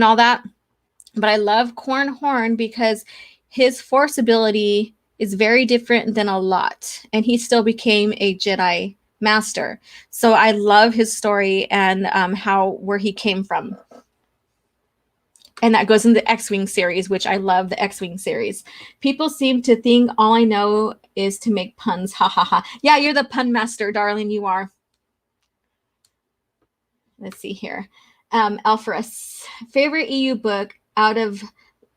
all that. But I love Cornhorn because his Force ability is very different than a lot, and he still became a Jedi Master. So I love his story and where he came from. And that goes in the X-Wing series, which I love the X-Wing series. People seem to think all I know is to make puns. Ha ha ha. Yeah, you're the pun master, darling. You are. Let's see here. Alpharus, favorite EU book out of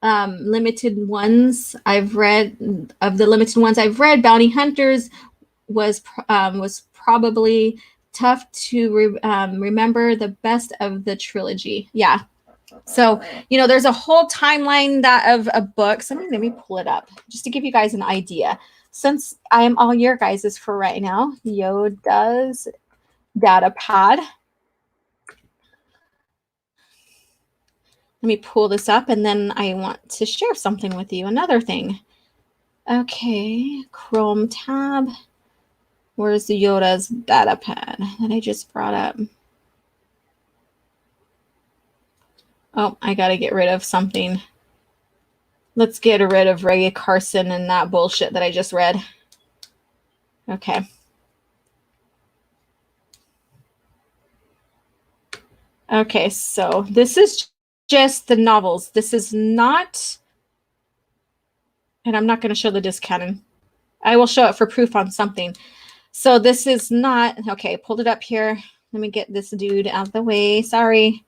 limited ones I've read. Of the limited ones I've read, Bounty Hunters was probably tough to remember, the best of the trilogy. Yeah. So, you know, there's a whole timeline of books. Let me pull it up just to give you guys an idea. Since I am all your guys's for right now, Yoda's data pad. Let me pull this up, and then I want to share something with you. Another thing. Okay, Chrome tab. Where's the Yoda's data pad that I just brought up? Oh, I got to get rid of something. Let's get rid of Ray Carson and that bullshit that I just read. Okay. Okay, so this is just the novels. This is not, and I'm not going to show the disc canon. I will show it for proof on something. So this is not, okay, pulled it up here. Let me get this dude out of the way. Sorry.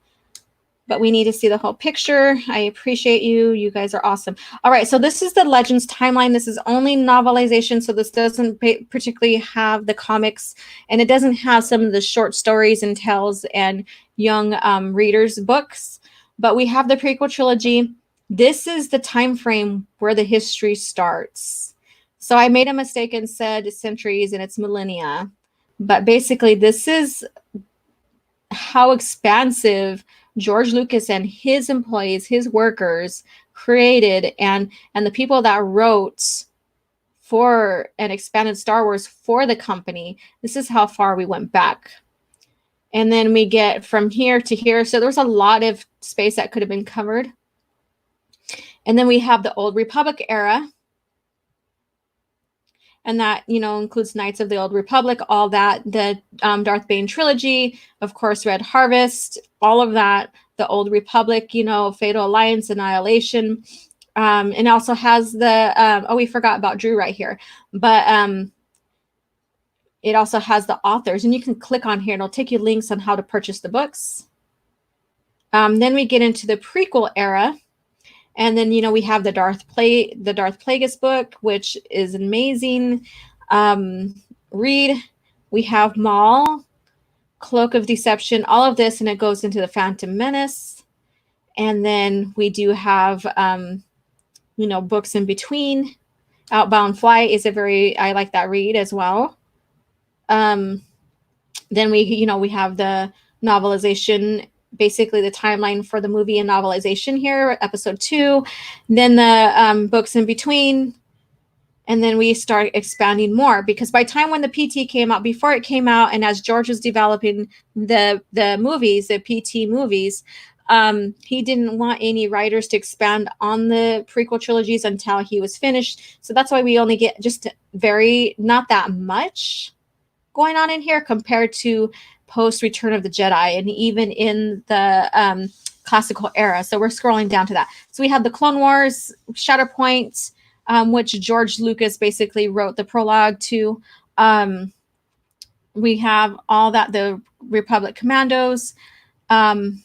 But we need to see the whole picture. I appreciate you. You guys are awesome. All right, so this is the Legends timeline. This is only novelization, so this doesn't particularly have the comics, and it doesn't have some of the short stories and tales and young readers' books. But we have the prequel trilogy. This is the time frame where the history starts. So I made a mistake and said centuries, and it's millennia. But basically, this is how expansive George Lucas and his employees, his workers created, and the people that wrote for and expanded Star Wars for the company. This is how far we went back. And then we get from here to here. So there's a lot of space that could have been covered. And then we have the Old Republic era. And that, you know, includes Knights of the Old Republic, all that, the Darth Bane trilogy, of course, Red Harvest, all of that, the Old Republic, you know, Fatal Alliance, Annihilation. And also has the, we forgot about Drew right here. But it also has the authors. And you can click on here and it'll take you links on how to purchase the books. Then we get into the prequel era. And then, you know, we have the Darth Plagueis book, which is amazing. Read. We have Maul, Cloak of Deception, all of this, and it goes into the Phantom Menace. And then we do have, you know, books in between. Outbound Flight is I like that read as well. Then we have the novelization, basically the timeline for the movie and novelization here, episode 2. Then the books in between. And then we start expanding more, because by the time when the PT came out, before it came out, and as George was developing the movies, the PT movies, he didn't want any writers to expand on the prequel trilogies until he was finished. So that's why we only get just not that much going on in here compared to post Return of the Jedi, and even in the classical era. So we're scrolling down to that. So we have the Clone Wars, Shatterpoint, which George Lucas basically wrote the prologue to. We have all that, the Republic Commandos. Then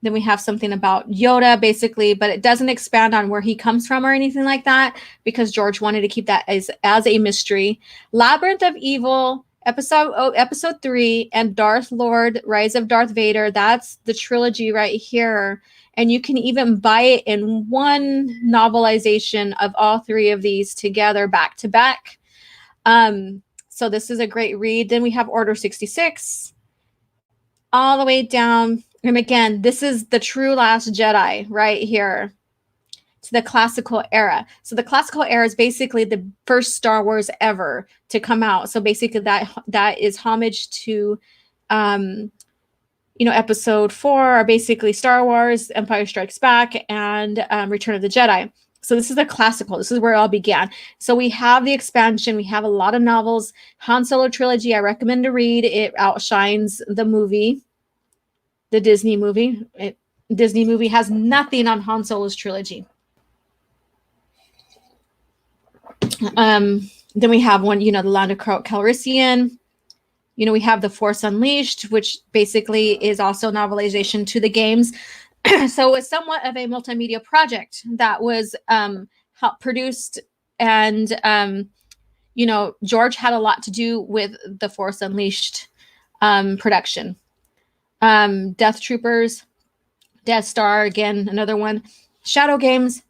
we have something about Yoda, basically, but it doesn't expand on where he comes from or anything like that, because George wanted to keep that as a mystery. Labyrinth of Evil, episode 3, and Darth Lord, Rise of Darth Vader. That's the trilogy right here. And you can even buy it in one novelization of all 3 of these together, back to back. So this is a great read. Then we have Order 66, all the way down. And again, this is the true Last Jedi right here, to the classical era. So the classical era is basically the first Star Wars ever to come out. So basically that is homage to, episode 4 are basically Star Wars, Empire Strikes Back, and Return of the Jedi. So this is the classical. This is where it all began. So we have the expansion. We have a lot of novels. Han Solo trilogy, I recommend to read. It outshines the movie. The Disney movie. Disney movie has nothing on Han Solo's trilogy. Then we have one, the Land of Calrissian. We have The Force Unleashed, which basically is also novelization to the games. So it's somewhat of a multimedia project that was produced, and George had a lot to do with The Force Unleashed production. Death Troopers, Death Star, again, another one. Shadow Games.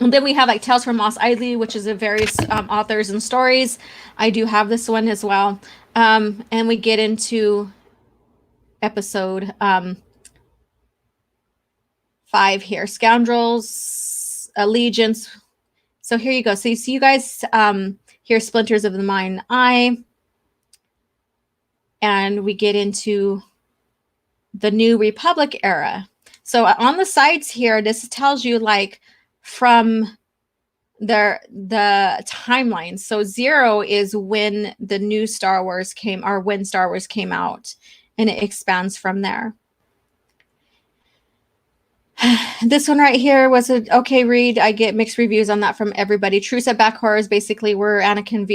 And then we have like Tales from Mos Eisley, which is a various authors and stories. I do have this one as well. And we get into episode 5 here. Scoundrels, Allegiance. So here you go. So you see, you guys, here, Splinters of the Mind's Eye. And we get into the New Republic era. So on the sides here, this tells you like from the timeline. So 0 is when the new Star Wars came, or when Star Wars came out, and it expands from there. This one right here was an okay read. I get mixed reviews on that from everybody. True Setback Horror is basically where Anakin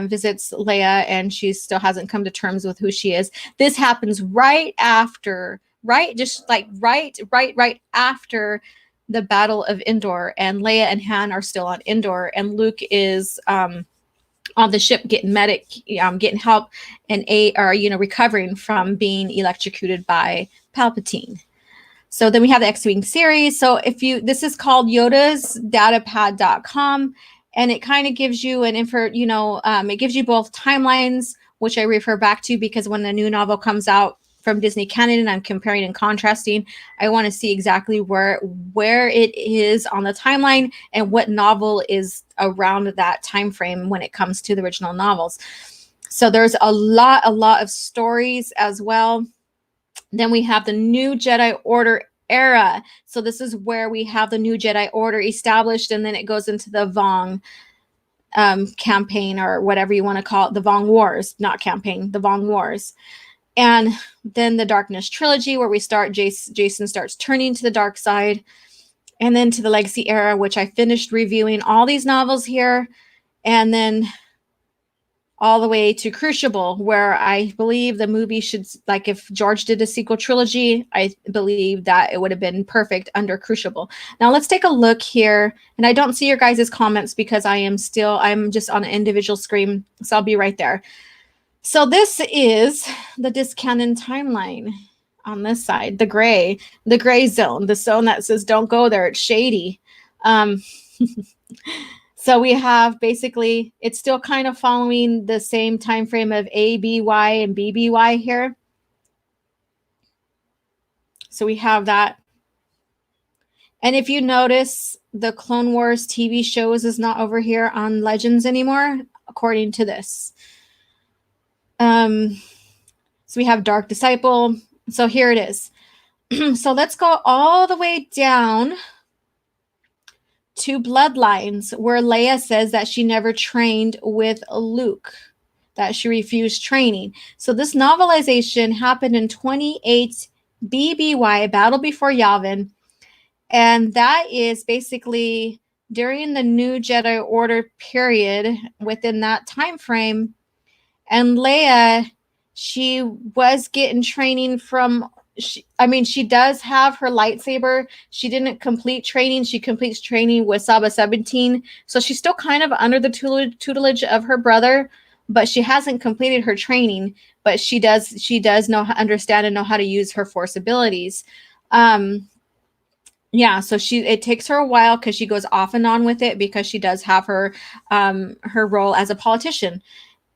visits Leia, and she still hasn't come to terms with who she is. This happens right after, right after the Battle of Endor, and Leia and Han are still on Endor, and Luke is on the ship getting getting help, and recovering from being electrocuted by Palpatine. So then we have the X-Wing series. So this is called Yoda's datapad.com, and it kind of gives you an it gives you both timelines, which I refer back to, because when the new novel comes out from Disney canon and I'm comparing and contrasting, I want to see exactly where it is on the timeline and what novel is around that time frame when it comes to the original novels. So there's a lot of stories as well. Then we have the New Jedi Order era. So this is where we have the New Jedi Order established, and then it goes into the Vong campaign, or whatever you want to call it, the Vong Wars, not campaign, the Vong Wars. And then the Darkness trilogy, where we start, Jacen starts turning to the dark side, and then to the Legacy era, which I finished reviewing all these novels here, and then all the way to Crucible, where I believe the movie should, like if George did a sequel trilogy, I believe that it would have been perfect under Crucible. Now let's take a look here, and I don't see your guys' comments because I'm just on an individual screen, so I'll be right there. So this is the Discanon timeline on this side, the gray zone, the zone that says don't go there, it's shady. So we have basically, it's still kind of following the same time frame of ABY and BBY here. So we have that. And if you notice, the Clone Wars TV shows is not over here on Legends anymore, according to this. So we have Dark Disciple. So here it is. So let's go all the way down to Bloodlines, where Leia says that she never trained with Luke, that she refused training. So this novelization happened in 28 BBY, Battle Before Yavin, and that is basically during the New Jedi Order period within that time frame. And Leia, she was getting training from, she does have her lightsaber. She didn't complete training. She completes training with Saba 17. So she's still kind of under the tutelage of her brother, but she hasn't completed her training. But she does understand and know how to use her Force abilities. Yeah, so it takes her a while because she goes off and on with it because she does have her role as a politician.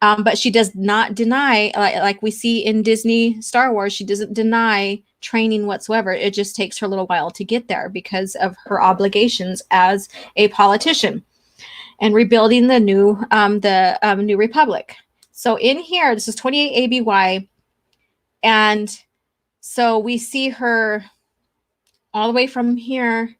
But she does not deny, like we see in Disney Star Wars, she doesn't deny training whatsoever. It just takes her a little while to get there because of her obligations as a politician and rebuilding the new New Republic. So in here, this is 28 ABY, and so we see her all the way from here.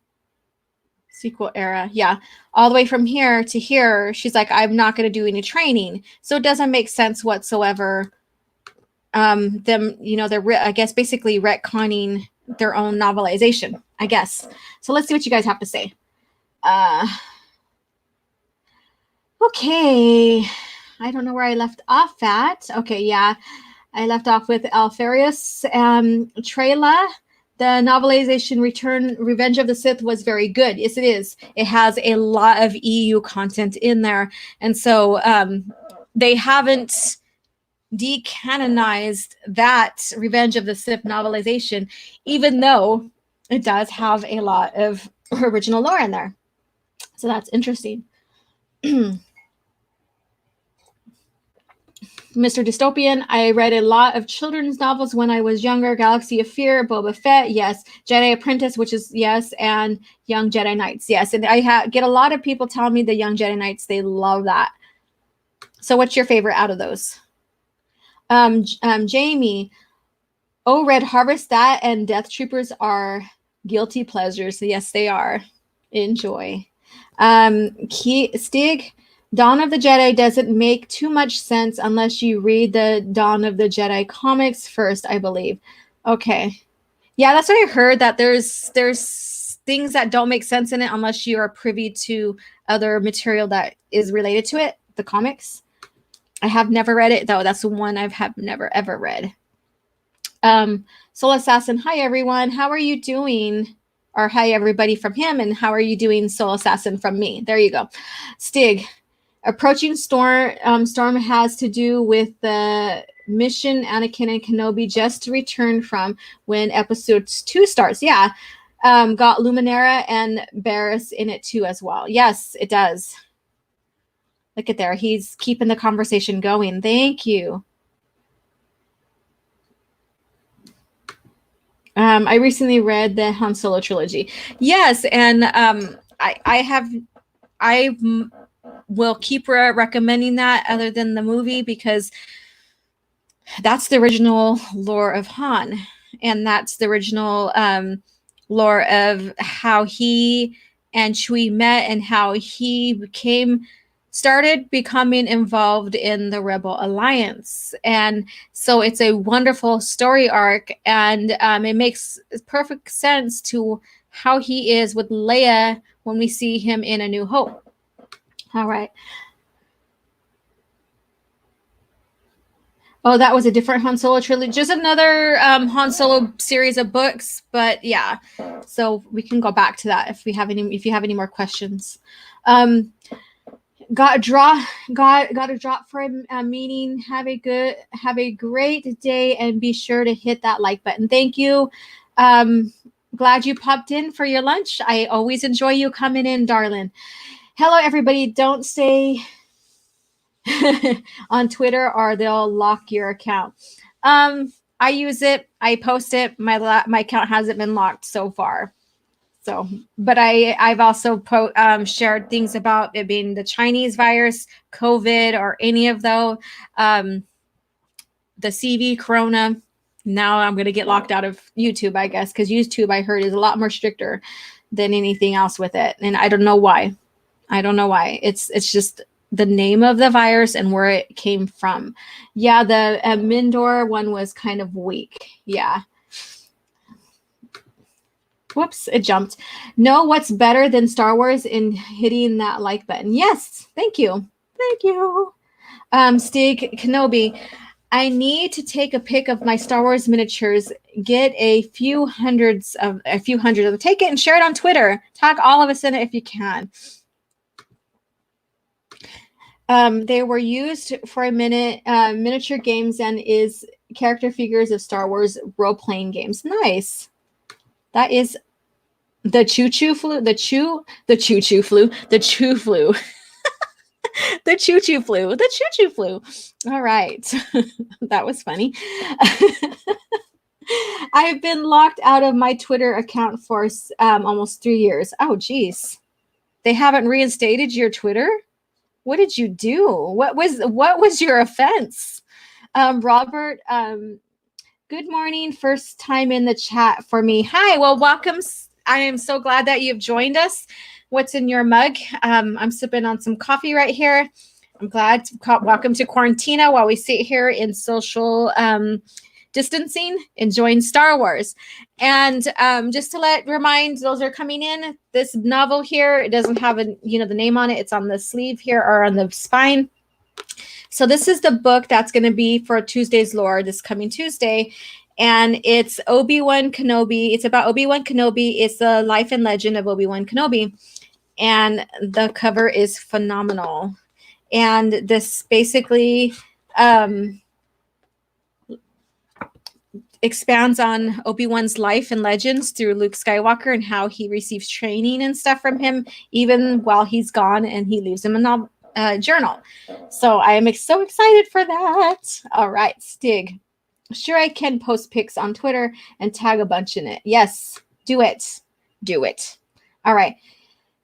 Sequel era, yeah, all the way from here to here. She's like, I'm not going to do any training, so it doesn't make sense whatsoever. Them, they're, I guess, basically retconning their own novelization, I guess. So let's see what you guys have to say. Okay, I don't know where I left off at. Okay, yeah, I left off with Alfarius. Trayla. The novelization Revenge of the Sith was very good. Yes, it is. It has a lot of EU content in there. And so they haven't decanonized that Revenge of the Sith novelization, even though it does have a lot of original lore in there. So that's interesting. Mr. Dystopian, I read a lot of children's novels when I was younger. Galaxy of Fear, Boba Fett, yes. Jedi Apprentice, which is yes, and Young Jedi Knights, yes. And I get a lot of people telling me the Young Jedi Knights, they love that. So what's your favorite out of those? Jamie, Red Harvest, that and Death Troopers are guilty pleasures. Yes, they are. Enjoy. Stig, Dawn of the Jedi doesn't make too much sense unless you read the Dawn of the Jedi comics first, I believe. Okay. Yeah, that's what I heard, that there's things that don't make sense in it unless you are privy to other material that is related to it, the comics. I have never read it, though. That's the one I have never, ever read. Soul Assassin, hi, everyone. How are you doing? Or hi, everybody from him, and how are you doing, Soul Assassin, from me? There you go. Stig, approaching Storm has to do with the mission Anakin and Kenobi just returned from when episode 2 starts. Yeah, got Luminara and Barriss in it too as well. Yes, it does. Look at there. He's keeping the conversation going. Thank you. I recently read the Han Solo trilogy. Yes, and I will keep recommending that other than the movie, because that's the original lore of Han, and that's the original lore of how he and Chewie met and how he started becoming involved in the Rebel Alliance. And so it's a wonderful story arc, and it makes perfect sense to how he is with Leia when we see him in A New Hope. All right. Oh, that was a different Han Solo trilogy. Just another Han Solo series of books, but yeah. So we can go back to that if you have any more questions. Got a drop for a meeting. Have a great day, and be sure to hit that like button. Thank you. Glad you popped in for your lunch. I always enjoy you coming in, darling. Hello, everybody. Don't stay on Twitter or they'll lock your account. I use it. I post it. My account hasn't been locked so far. So, but I've also shared things about it being the Chinese virus, COVID, or any of those, the CV, Corona. Now I'm going to get locked out of YouTube, I guess, because YouTube, I heard, is a lot more stricter than anything else with it, and I don't know why. I don't know why. It's just the name of the virus and where it came from. Yeah, the Mindor one was kind of weak. Yeah. Whoops, it jumped. Know what's better than Star Wars in hitting that like button? Yes, thank you. Thank you. Stig Kenobi, I need to take a pic of my Star Wars miniatures, get a few hundred of them. Take it and share it on Twitter. Tag all of us in it if you can. They were used for a minute, miniature games and is character figures of Star Wars role-playing games. Nice. That is the choo-choo flu. The choo-choo flu. The choo flu. The choo-choo flu. The choo-choo flu. All right. That was funny. I've been locked out of my Twitter account for almost 3 years. Oh, geez. They haven't reinstated your Twitter? What did you do? What was your offense? Robert, good morning. First time in the chat for me. Hi, well, welcome. I am so glad that you've joined us. What's in your mug? I'm sipping on some coffee right here. I'm glad. Welcome to Quarantina while we sit here in social distancing, enjoying Star Wars. And just to remind those that are coming in, this novel here, it doesn't have the name on it. It's on the sleeve here or on the spine. So this is the book that's going to be for Tuesday's lore this coming Tuesday. And it's Obi-Wan Kenobi. It's about Obi-Wan Kenobi. It's the life and legend of Obi-Wan Kenobi. And the cover is phenomenal. And this basically expands on Obi-Wan's life and legends through Luke Skywalker and how he receives training and stuff from him, even while he's gone, and he leaves him a journal. So I am so excited for that. All right, Stig. Sure, I can post pics on Twitter and tag a bunch in it. Yes, do it. Do it. All right.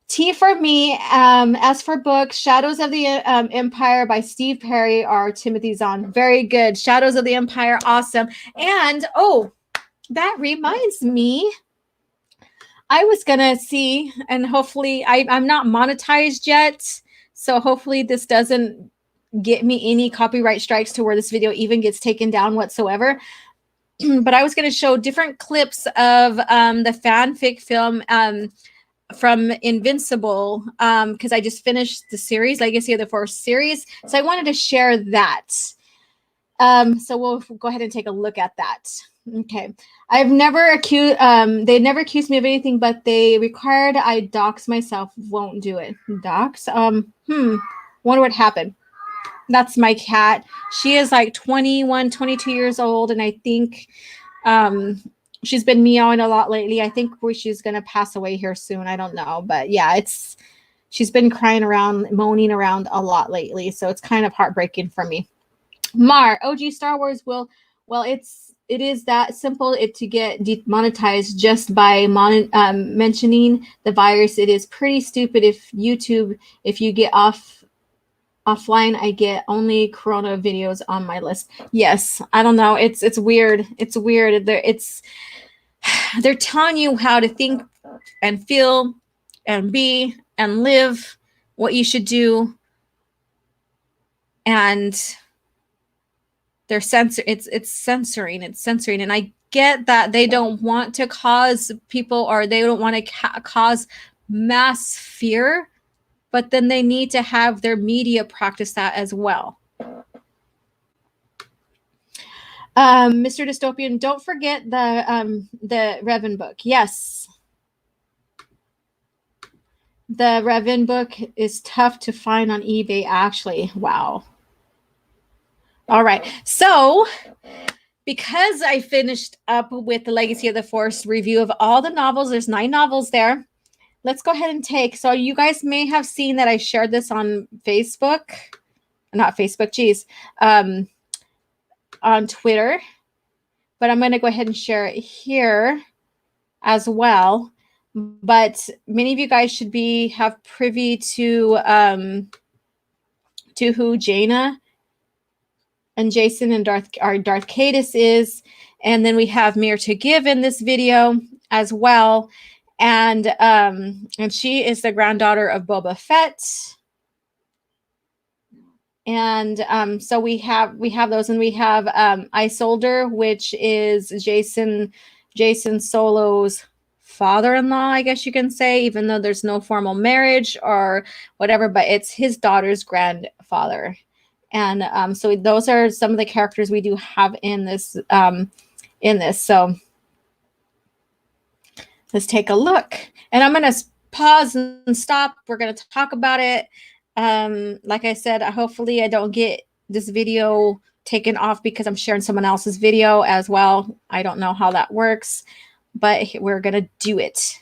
T for me. As for books, Shadows of the Empire by Steve Perry or Timothy Zahn. Very good. Shadows of the Empire. Awesome. And, oh, that reminds me. I was going to see, and hopefully I'm not monetized yet. So hopefully this doesn't get me any copyright strikes to where this video even gets taken down whatsoever. But I was going to show different clips of the fanfic film from Invincible, because I just finished the series, Legacy of the Force series. So I wanted to share that. So we'll go ahead and take a look at that. Okay. I've never accused, they never accused me of anything, but they required I dox myself. Won't do it. Dox? Wonder what happened. That's my cat. She is like 21, 22 years old. And I think, she's been meowing a lot lately. I think she's going to pass away here soon. I don't know. But yeah, she's been crying around, moaning around a lot lately. So it's kind of heartbreaking for me. Mar, OG Star Wars it is that simple to get demonetized just by mentioning the virus. It is pretty stupid if you get offline, I get only Corona videos on my list. Yes, I don't know. It's weird. It's weird. They're telling you how to think and feel and be and live, what you should do, and they're it's censoring, and I get that they don't want to cause people, or they don't want to cause mass fear, but then they need to have their media practice that as well. Mr. Dystopian, don't forget the Revan book. Yes. The Revan book is tough to find on eBay, actually. Wow. All right. So, because I finished up with the Legacy of the Force review of all the novels, there's 9 novels there. Let's go ahead and so you guys may have seen that I shared this on Facebook. Not Facebook, geez. On Twitter. but I'm going to go ahead and share it here as well. But many of you guys should have privy to who Jaina and Jacen and Darth Caedus is. And then we have Mir to give in this video as well. And she is the granddaughter of Boba Fett. And so we have those, and we have Isolder, which is Jacen Solo's father-in-law, I guess you can say, even though there's no formal marriage or whatever, but it's his daughter's grandfather. And so those are some of the characters we do have in this. So let's take a look. And I'm going to pause and stop. We're going to talk about it. Like I said, hopefully I don't get this video taken off because I'm sharing someone else's video as well. I don't know how that works, but we're going to do it.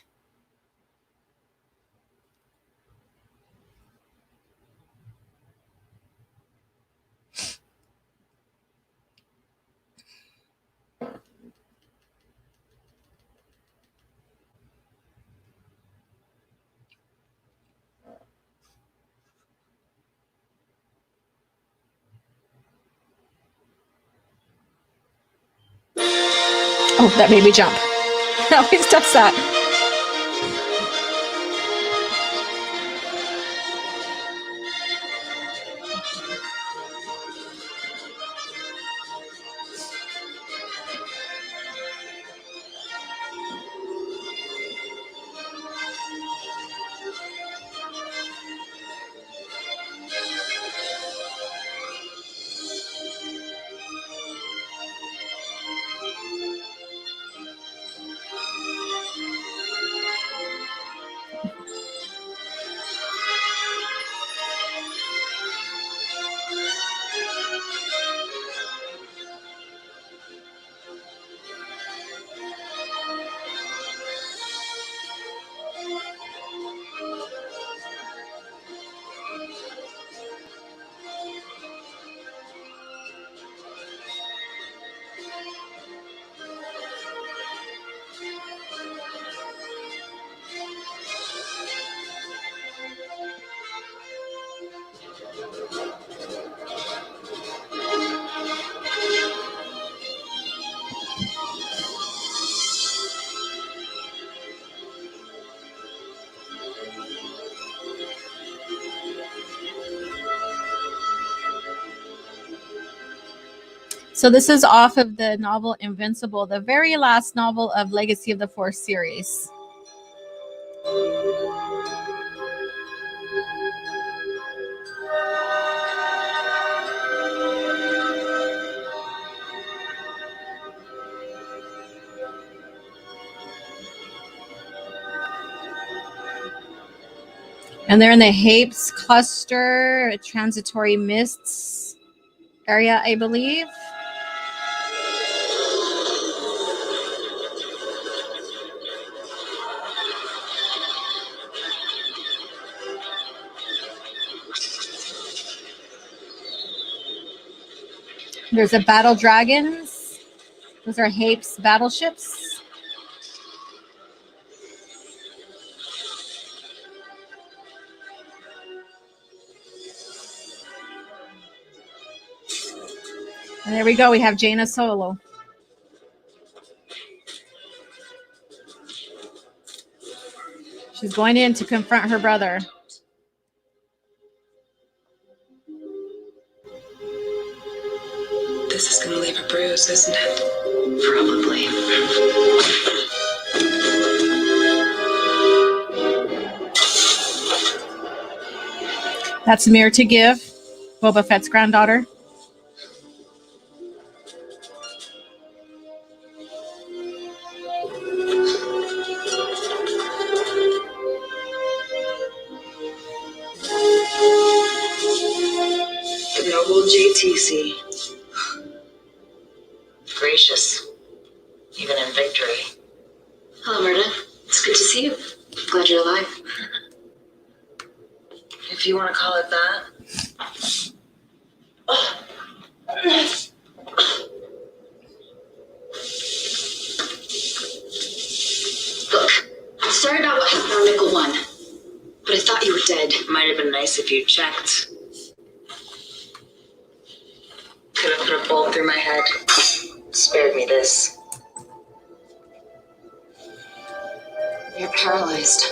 Oh, that made me jump. It always does that. So this is off of the novel Invincible, the very last novel of Legacy of the Force series. And they're in the Hapes cluster, transitory mists area, I believe. There's a battle dragons. Those are Hapes battleships. And there we go. We have Jaina Solo. She's going in to confront her brother. This is going to leave a bruise, isn't it? Probably. That's Mir to give, Boba Fett's granddaughter. The noble JTC. Gracious, even in victory. Hello, Myrna. It's good to see you. Glad you're alive. If you want to call it that. Might have been nice if you checked. Could have put a bolt through my head. Spared me this. You're paralyzed.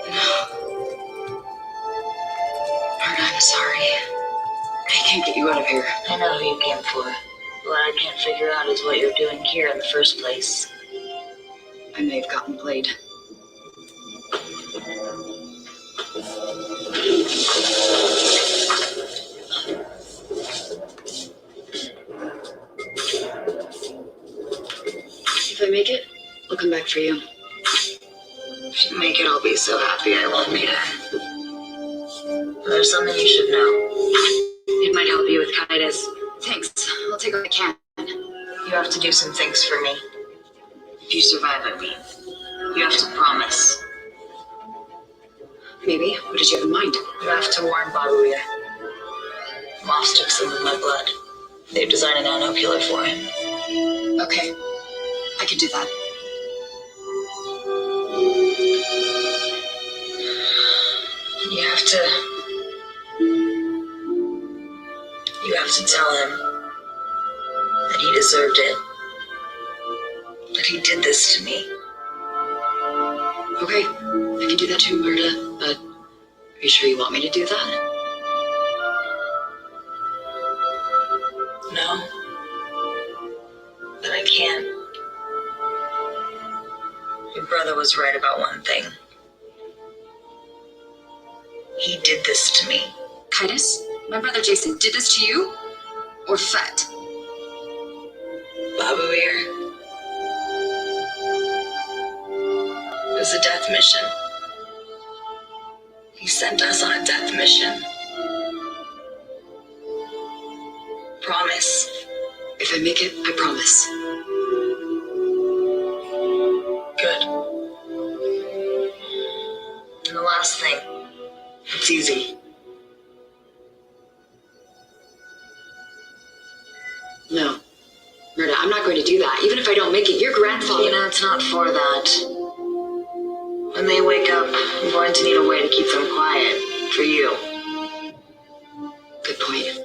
No. Marta, I'm sorry. I can't get you out of here. I know who you came for. What I can't figure out is what you're doing here in the first place. I may have gotten played. If I make it, I'll come back for you. If you make it, I'll be so happy I won't be there. There's something you should know. It might help you with Titus. Thanks. I'll take what I can. You have to do some things for me. If you survive, I mean. You have to promise. Maybe. What did you have in mind? You have to warn Babuya. Moff took some of my blood. They've designed a nano-killer for him. Okay. I can do that. You have to tell him that he deserved it. That he did this to me. Okay, I can do that too, Marta, but are you sure you want me to do that? No. But I can't. Your brother was right about one thing. He did this to me. Titus? My brother Jacen did this to you? Or Fett? Babu here. It was a death mission. He sent us on a death mission. Promise. If I make it, I promise. Good. And the last thing. It's easy. No. Murda, I'm not going to do that. Even if I don't make it, your grandfather... You know, it's not for that. When they wake up, I'm going to need a way to keep them quiet. For you. Good point.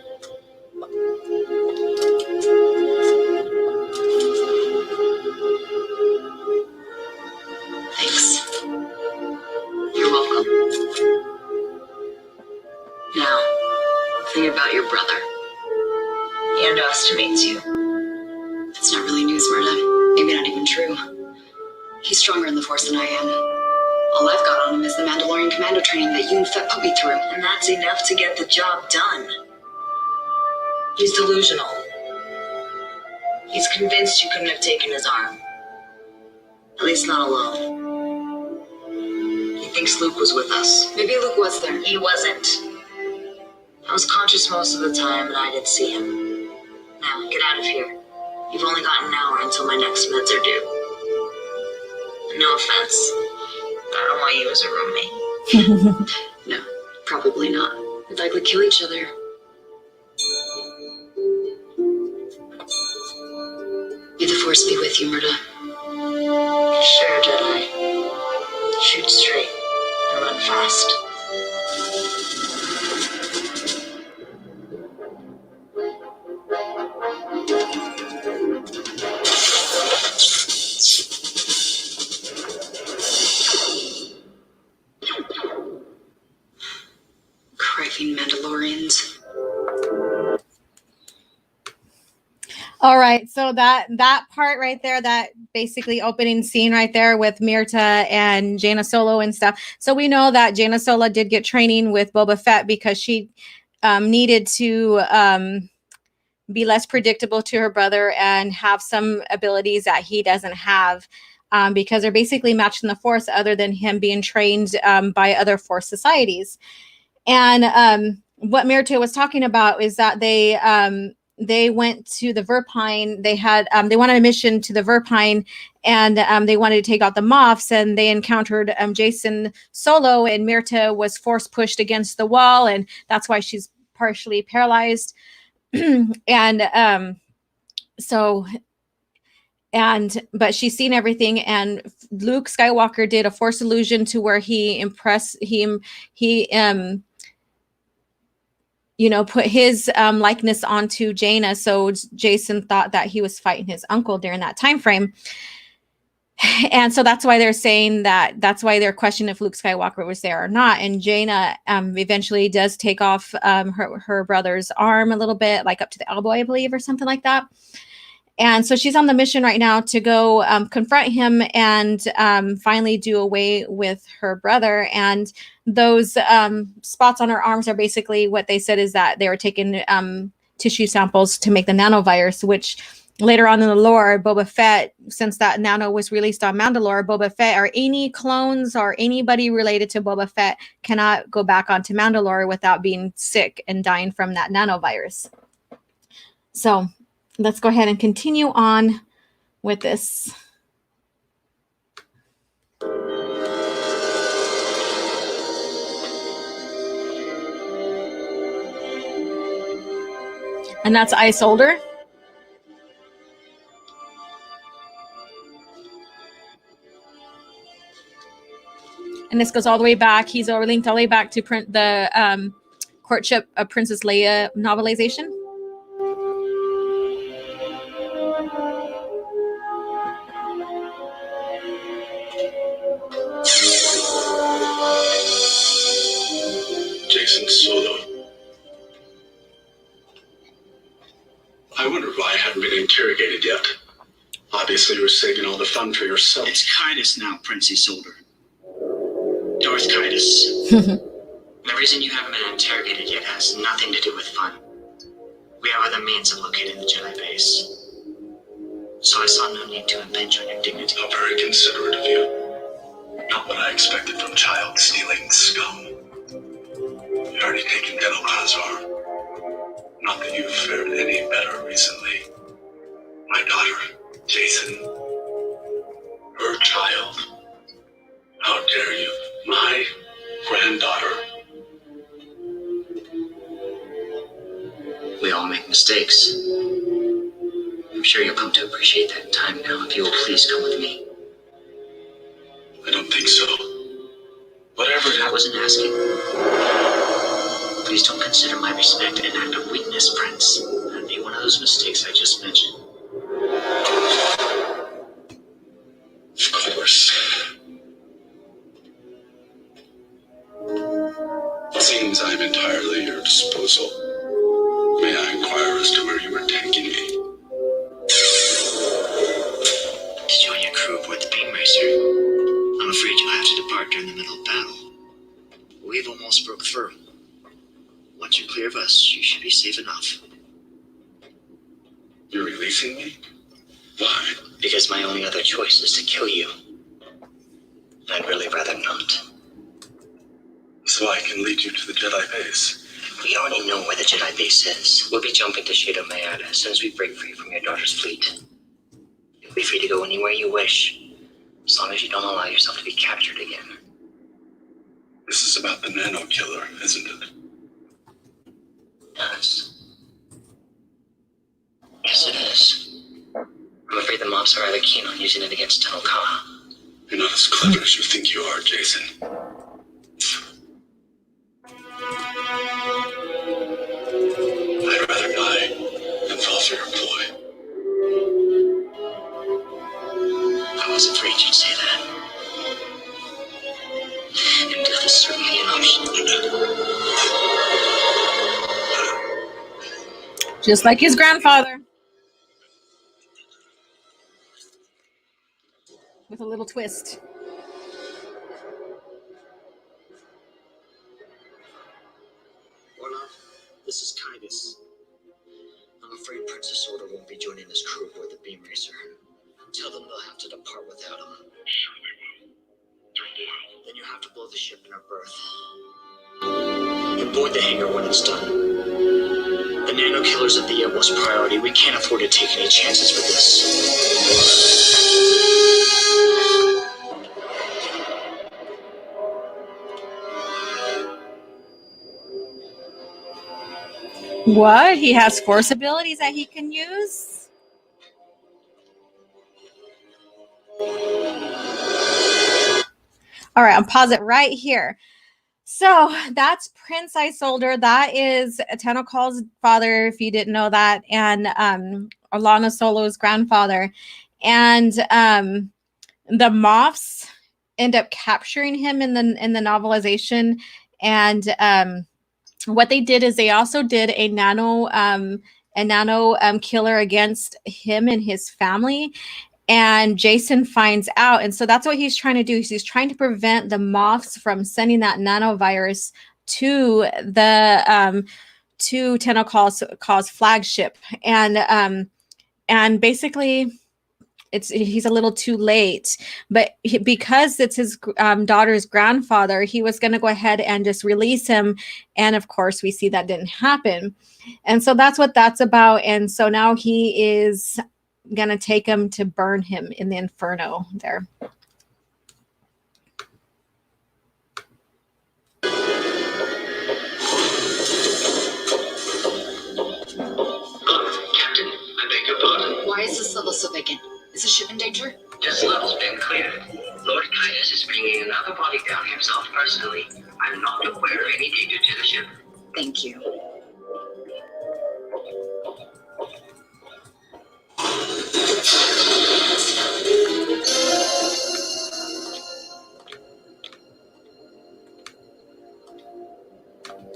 Thanks. You're welcome. Now, think about your brother. He underestimates you. That's not really news, Murda. Maybe not even true. He's stronger in the Force than I am. All I've got on him is the Mandalorian commando training that you and Fett put me through. And that's enough to get the job done. He's delusional. He's convinced you couldn't have taken his arm. At least not alone. He thinks Luke was with us. Maybe Luke was there. He wasn't. I was conscious most of the time, and I didn't see him. Now, get out of here. You've only got an hour until my next meds are due. And no offense, but I don't want you as a roommate. No, probably not. We'd likely kill each other. May the Force be with you, Murda. Sure, Jedi. Shoot straight and run fast. Cracking Mandalorians. All right, so that part right there, that basically opening scene right there with Myrta and Jaina Solo and stuff. So we know that Jaina Solo did get training with Boba Fett because she needed to be less predictable to her brother and have some abilities that he doesn't have, because they're basically matched in the Force, other than him being trained by other Force societies. And what Myrta was talking about is that they went to the Verpine. They had they wanted a mission to the Verpine, and they wanted to take out the Moffs, and they encountered Jacen Solo, and Myrta was force pushed against the wall, and that's why she's partially paralyzed. And so but she's seen everything, and Luke Skywalker did a Force illusion to where he impressed him. He put his likeness onto Jaina, so Jacen thought that he was fighting his uncle during that time frame. And so that's why they're saying that's why they're questioning if Luke Skywalker was there or not. And Jaina eventually does take off her brother's arm a little bit, like up to the elbow, I believe, or something like that. And so she's on the mission right now to go confront him and finally do away with her brother. And those spots on her arms are basically what they said is that they were taking tissue samples to make the nanovirus, which later on in the lore, Boba Fett, since that nano was released on Mandalore, Boba Fett or any clones or anybody related to Boba Fett cannot go back onto Mandalore without being sick and dying from that nanovirus. So let's go ahead and continue on with this. And that's Isolder. And this goes all the way back. He's linked all the way back to the courtship of Princess Leia novelization. Jacen Solo. I wonder why I haven't been interrogated yet. Obviously, you were saving all the fun for yourself. It's Kaitis now, Prince Isolder. Darth Kaitis. The reason you haven't been interrogated yet has nothing to do with fun. We have other means of locating the Jedi base. So I saw no need to impinge on your dignity. How very considerate of you. Not what I expected from child-stealing scum. You've already taken General Hazar. Not that you've fared any better recently. My daughter, Jacen. Her child. How dare you? My granddaughter. We all make mistakes. I'm sure you'll come to appreciate that in time now if you will please come with me. I don't think so. Whatever it I wasn't asking. Please don't consider my respect an act of weakness, Prince. That'd be one of those mistakes I just mentioned. Of course. It seems I'm entirely at your disposal. May I inquire as to where you were taking me? To join your crew aboard the Beam Racer. I'm afraid you'll have to depart during the middle of battle. We've almost broke through. Once you're clear of us, you should be safe enough. You're releasing me? Why? Because my only other choice is to kill you. I'd really rather not. So I can lead you to the Jedi base. We already know where the Jedi base is. We'll be jumping to Shadow Mayad as soon as we break free from your daughter's fleet. You'll be free to go anywhere you wish, as long as you don't allow yourself to be captured again. This is about the nano killer, isn't it? Yes. Yes, it is. I'm afraid the mobs are rather keen on using it against Tenel Ka. You're not as clever as you think you are, Jacen. I'd rather die than fall for your ploy. I was afraid you'd say that. And death is certainly an option. Just like his grandfather. With a little twist. Orla, this is Kaitis. I'm afraid Princess Order won't be joining this crew aboard the Beam Racer. Tell them they'll have to depart without him. Sure they will. They're loyal. Then you have to blow the ship in her berth. And board the hangar when it's done. The nano killers of the utmost priority. We can't afford to take any chances with this. What? He has force abilities that he can use? All right, I'll pause it right here. So that's Prince Isolder. That is Tenokal's father, if you didn't know that, and Alana Solo's grandfather. And the Moffs end up capturing him in the novelization. And what they did is they also did a nano killer against him and his family. And Jacen finds out, and so that's what he's trying to do. He's trying to prevent the Moffs from sending that nanovirus to the to Tenokal's flagship. And basically, he's a little too late. But because it's his daughter's grandfather, he was going to go ahead and just release him. And of course, we see that didn't happen. And so that's what that's about. And so now he is gonna take him to burn him in the inferno there. Captain, I beg your pardon. Why is this level so vacant? Is the ship in danger? This level's been cleared. Lord Kaius is bringing another body down himself personally. I'm not aware of any danger to the ship. Thank you.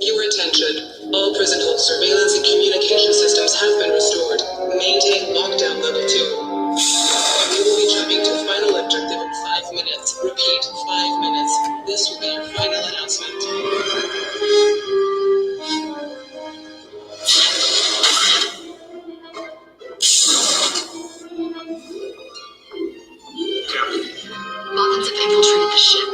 Your attention. All prison hold surveillance and communication systems have been restored. Maintain lockdown level 2. We will be jumping to final objective in 5 minutes. Repeat, 5 minutes. This will be your final announcement. Bothans have infiltrated the ship.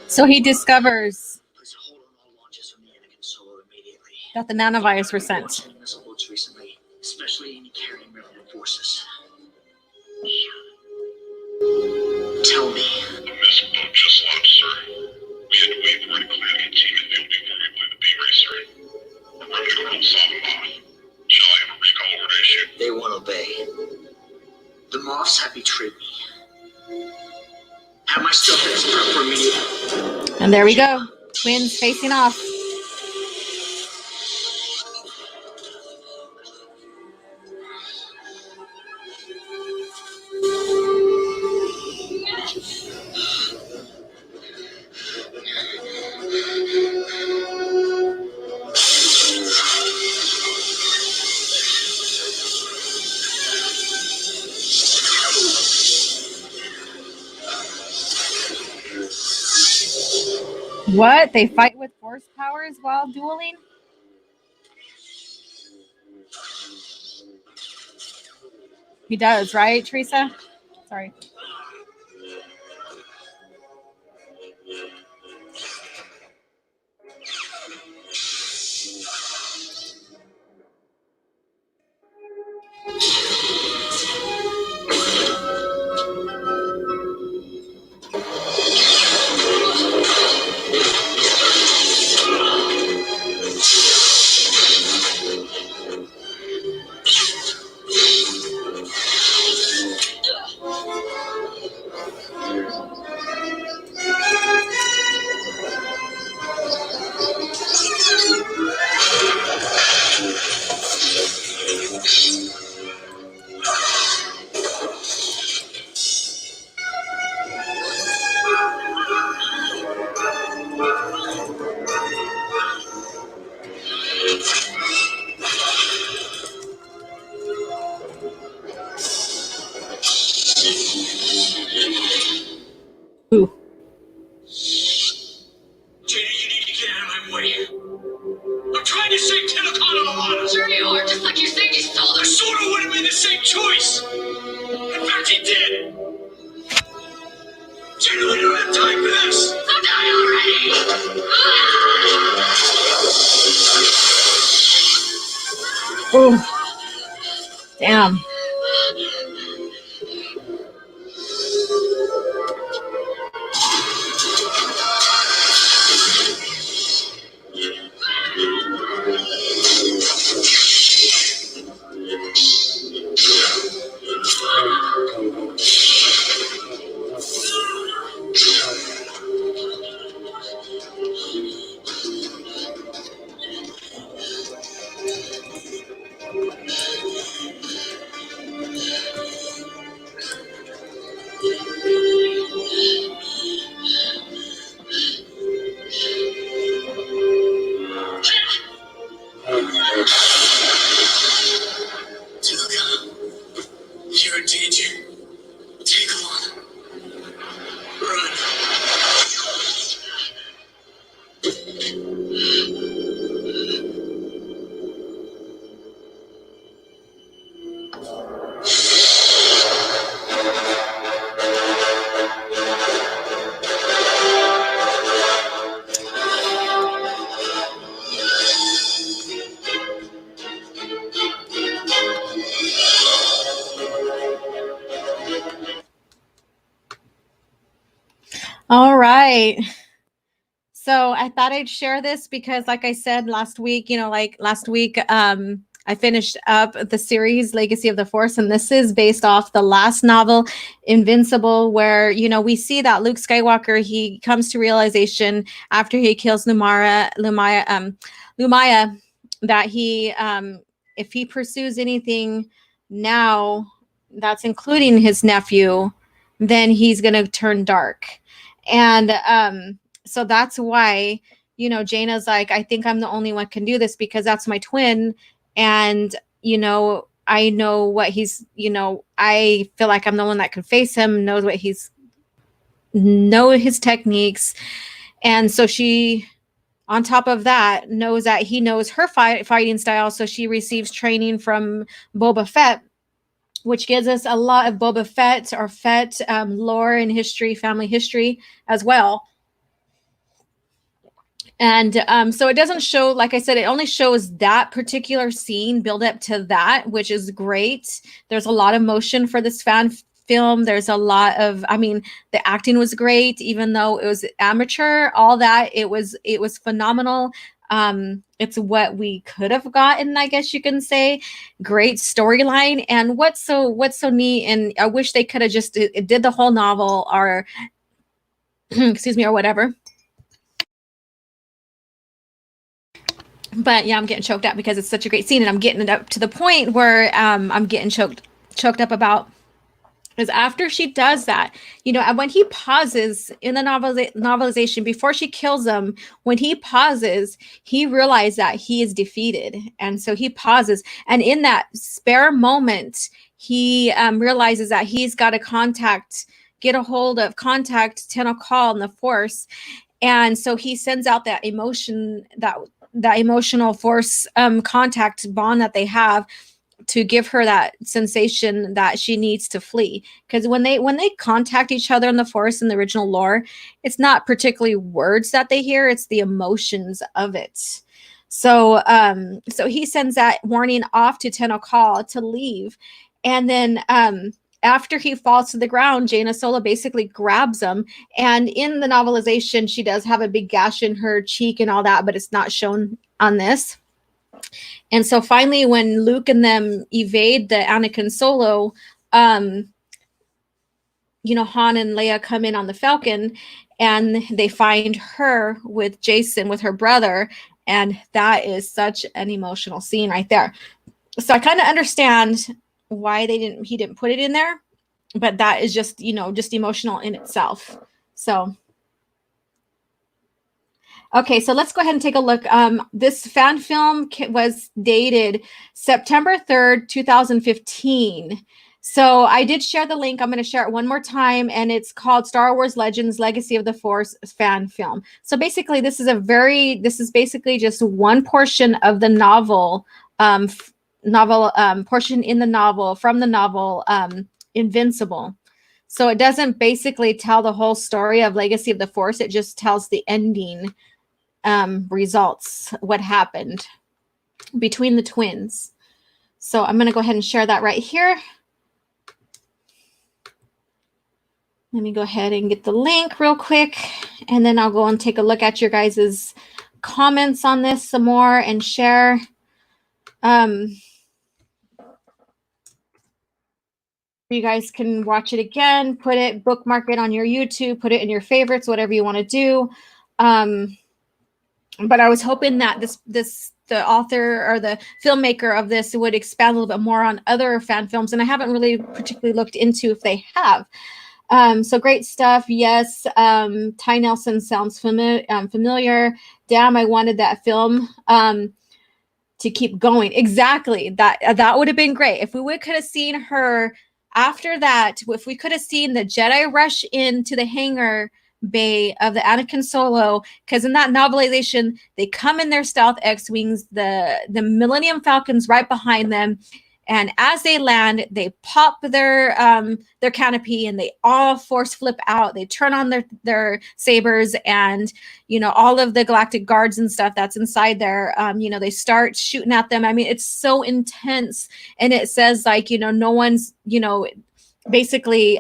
So he discovers Place a hold on all launches from the Anakin Solo immediately. that the nanovirus were sent. Missile boats recently, especially any carrying Revenant forces. Tell me. The missile boat just launched, sir. We had to wait for it to clear the containment field before we blew the beam racer. We're ready to go and saw them off. Shall I have a recall over to issue? They won't obey. The Moffs have betrayed me. Have my stuff that's prepped for immediate. And there we go. Twins facing off. What? They fight with force powers while dueling? He does, right, Teresa? Sorry. Yeah. You're in danger. Take a one. Run. All right. So I thought I'd share this because, like I said last week, I finished up the series Legacy of the Force, and this is based off the last novel, Invincible, where, we see that Luke Skywalker, he comes to realization after he kills Lumaya, that he, if he pursues anything now, that's including his nephew, then he's going to turn dark. And, so that's why, Jaina's like, I think I'm the only one can do this because that's my twin. And, I know what he's, I feel like I'm the one that can face him, know his techniques. And so she, on top of that, knows that he knows her fighting style. So she receives training from Boba Fett, which gives us a lot of Boba Fett or Fett lore and history, family history as well. And so it doesn't show, like I said, it only shows that particular scene, build up to that, which is great. There's a lot of motion for this fan film. There's a lot of, the acting was great, even though it was amateur, all that, it was phenomenal. It's what we could have gotten, I guess you can say. Great storyline. And what's so neat, and I wish they could have just did the whole novel or excuse me, or whatever. But yeah, I'm getting choked up because it's such a great scene, and I'm getting it up to the point where I'm getting choked up about is after she does that, and when he pauses in the novelization before she kills him, when he pauses, he realizes that he is defeated. And so he pauses. And in that spare moment, he realizes that he's got to contact Tenno Call in the Force. And so he sends out that emotion, that emotional Force contact bond that they have, to give her that sensation that she needs to flee. Because when they contact each other in the Force in the original lore, it's not particularly words that they hear, it's the emotions of it. So so he sends that warning off to Tenno Call to leave. And then after he falls to the ground, Jaina Solo basically grabs him. And in the novelization, she does have a big gash in her cheek and all that, but it's not shown on this. And so finally, when Luke and them evade the Anakin Solo, Han and Leia come in on the Falcon, and they find her with Jacen, with her brother. And that is such an emotional scene right there. So I kind of understand why he didn't put it in there, but that is just, just emotional in itself. So okay, so let's go ahead and take a look. This fan film was dated September 3rd, 2015. So I did share the link. I'm going to share it one more time, and it's called Star Wars Legends Legacy of the Force fan film. So basically, this is basically just one portion of the novel, portion in the novel, from the novel Invincible. So it doesn't basically tell the whole story of Legacy of the Force. It just tells the ending results, what happened between the twins. So I'm going to go ahead and share that right here. Let me go ahead and get the link real quick, and then I'll go and take a look at your guys' comments on this some more and share. You guys can watch it again, bookmark it on your YouTube, put it in your favorites, whatever you want to do. But I was hoping that the author or the filmmaker of this would expand a little bit more on other fan films, and I haven't really particularly looked into if they have. So great stuff. Yes. Ty Nelson sounds familiar. Damn, I wanted that film to keep going. Exactly. That would have been great. If we could have seen her after that, if we could have seen the Jedi rush into the hangar bay of the Anakin Solo, because in that novelization, they come in their stealth X-Wings, the Millennium Falcon's right behind them. And as they land, they pop their canopy and they all force flip out. They turn on their sabers, and all of the galactic guards and stuff that's inside there. They start shooting at them. I mean, it's so intense, and it says no one's basically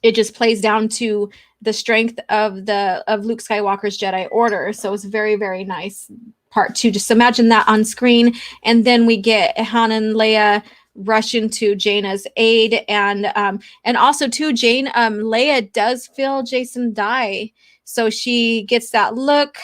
it just plays down to the strength of Luke Skywalker's Jedi Order. So it's very, very nice. Part 2, just imagine that on screen, and then we get Han and Leia rush into Jaina's aid, and also too, Leia does feel Jacen die, so she gets that look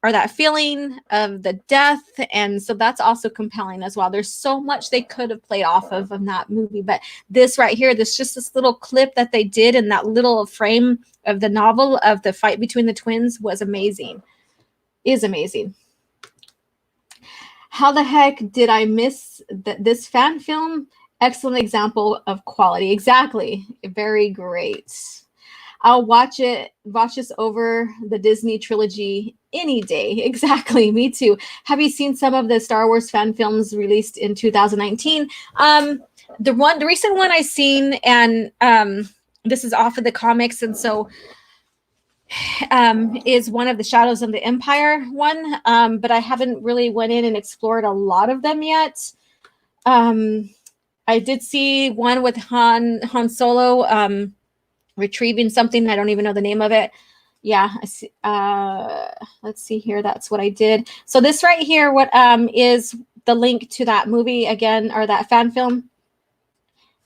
or that feeling of the death, and so that's also compelling as well. There's so much they could have played off of that movie, but this right here, this little clip that they did in that little frame of the novel of the fight between the twins was amazing. Is amazing. How the heck did I miss this fan film? Excellent example of quality. Exactly. Very great. I'll watch this over the Disney trilogy any day. Exactly. Me too. Have you seen some of the Star Wars fan films released in 2019? The recent one I seen, and this is off of the comics, and so is one of the Shadows of the Empire one, but I haven't really went in and explored a lot of them yet. I did see one with Han Solo retrieving something. I don't even know the name of it. Yeah, I see. Let's see here. That's what I did. So this right here, what is the link to that movie again, or that fan film?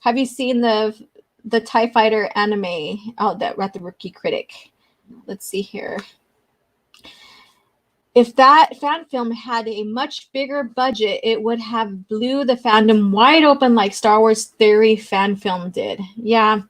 Have you seen the TIE Fighter anime? Oh, that read the Rookie Critic. Let's see here. If that fan film had a much bigger budget, it would have blew the fandom wide open like Star Wars Theory fan film did. Yeah.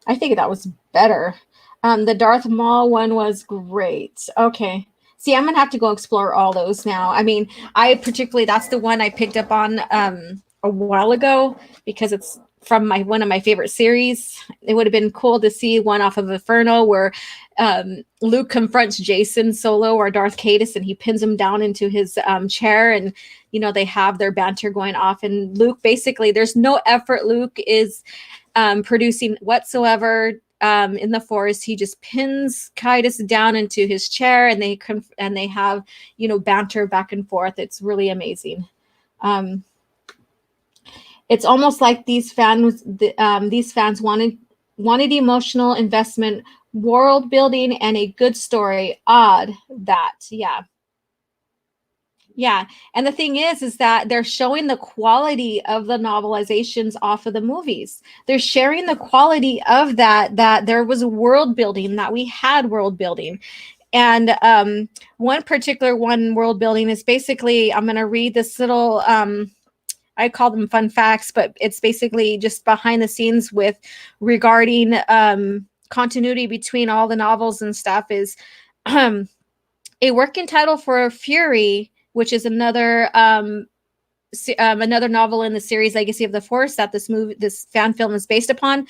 I think that was better. The Darth Maul one was great. Okay. See, I'm going to have to go explore all those now. I mean, that's the one I picked up on a while ago because it's from one of my favorite series. It would have been cool to see one off of Inferno where Luke confronts Jacen Solo or Darth Caedus, and he pins him down into his chair, and they have their banter going off, and Luke basically, there's no effort Luke is producing whatsoever in the Force. He just pins Caedus down into his chair, and they have banter back and forth. It's really amazing. It's almost like these fans wanted emotional investment, world building, and a good story. Odd that, yeah. Yeah, and the thing is that they're showing the quality of the novelizations off of the movies. They're sharing the quality of that there was world building, that we had world building. And one particular world building is basically, I'm going to read this little, I call them fun facts, but it's basically just behind the scenes regarding continuity between all the novels and stuff, is a working title for Fury, which is another novel in the series Legacy of the Force that this fan film is based upon,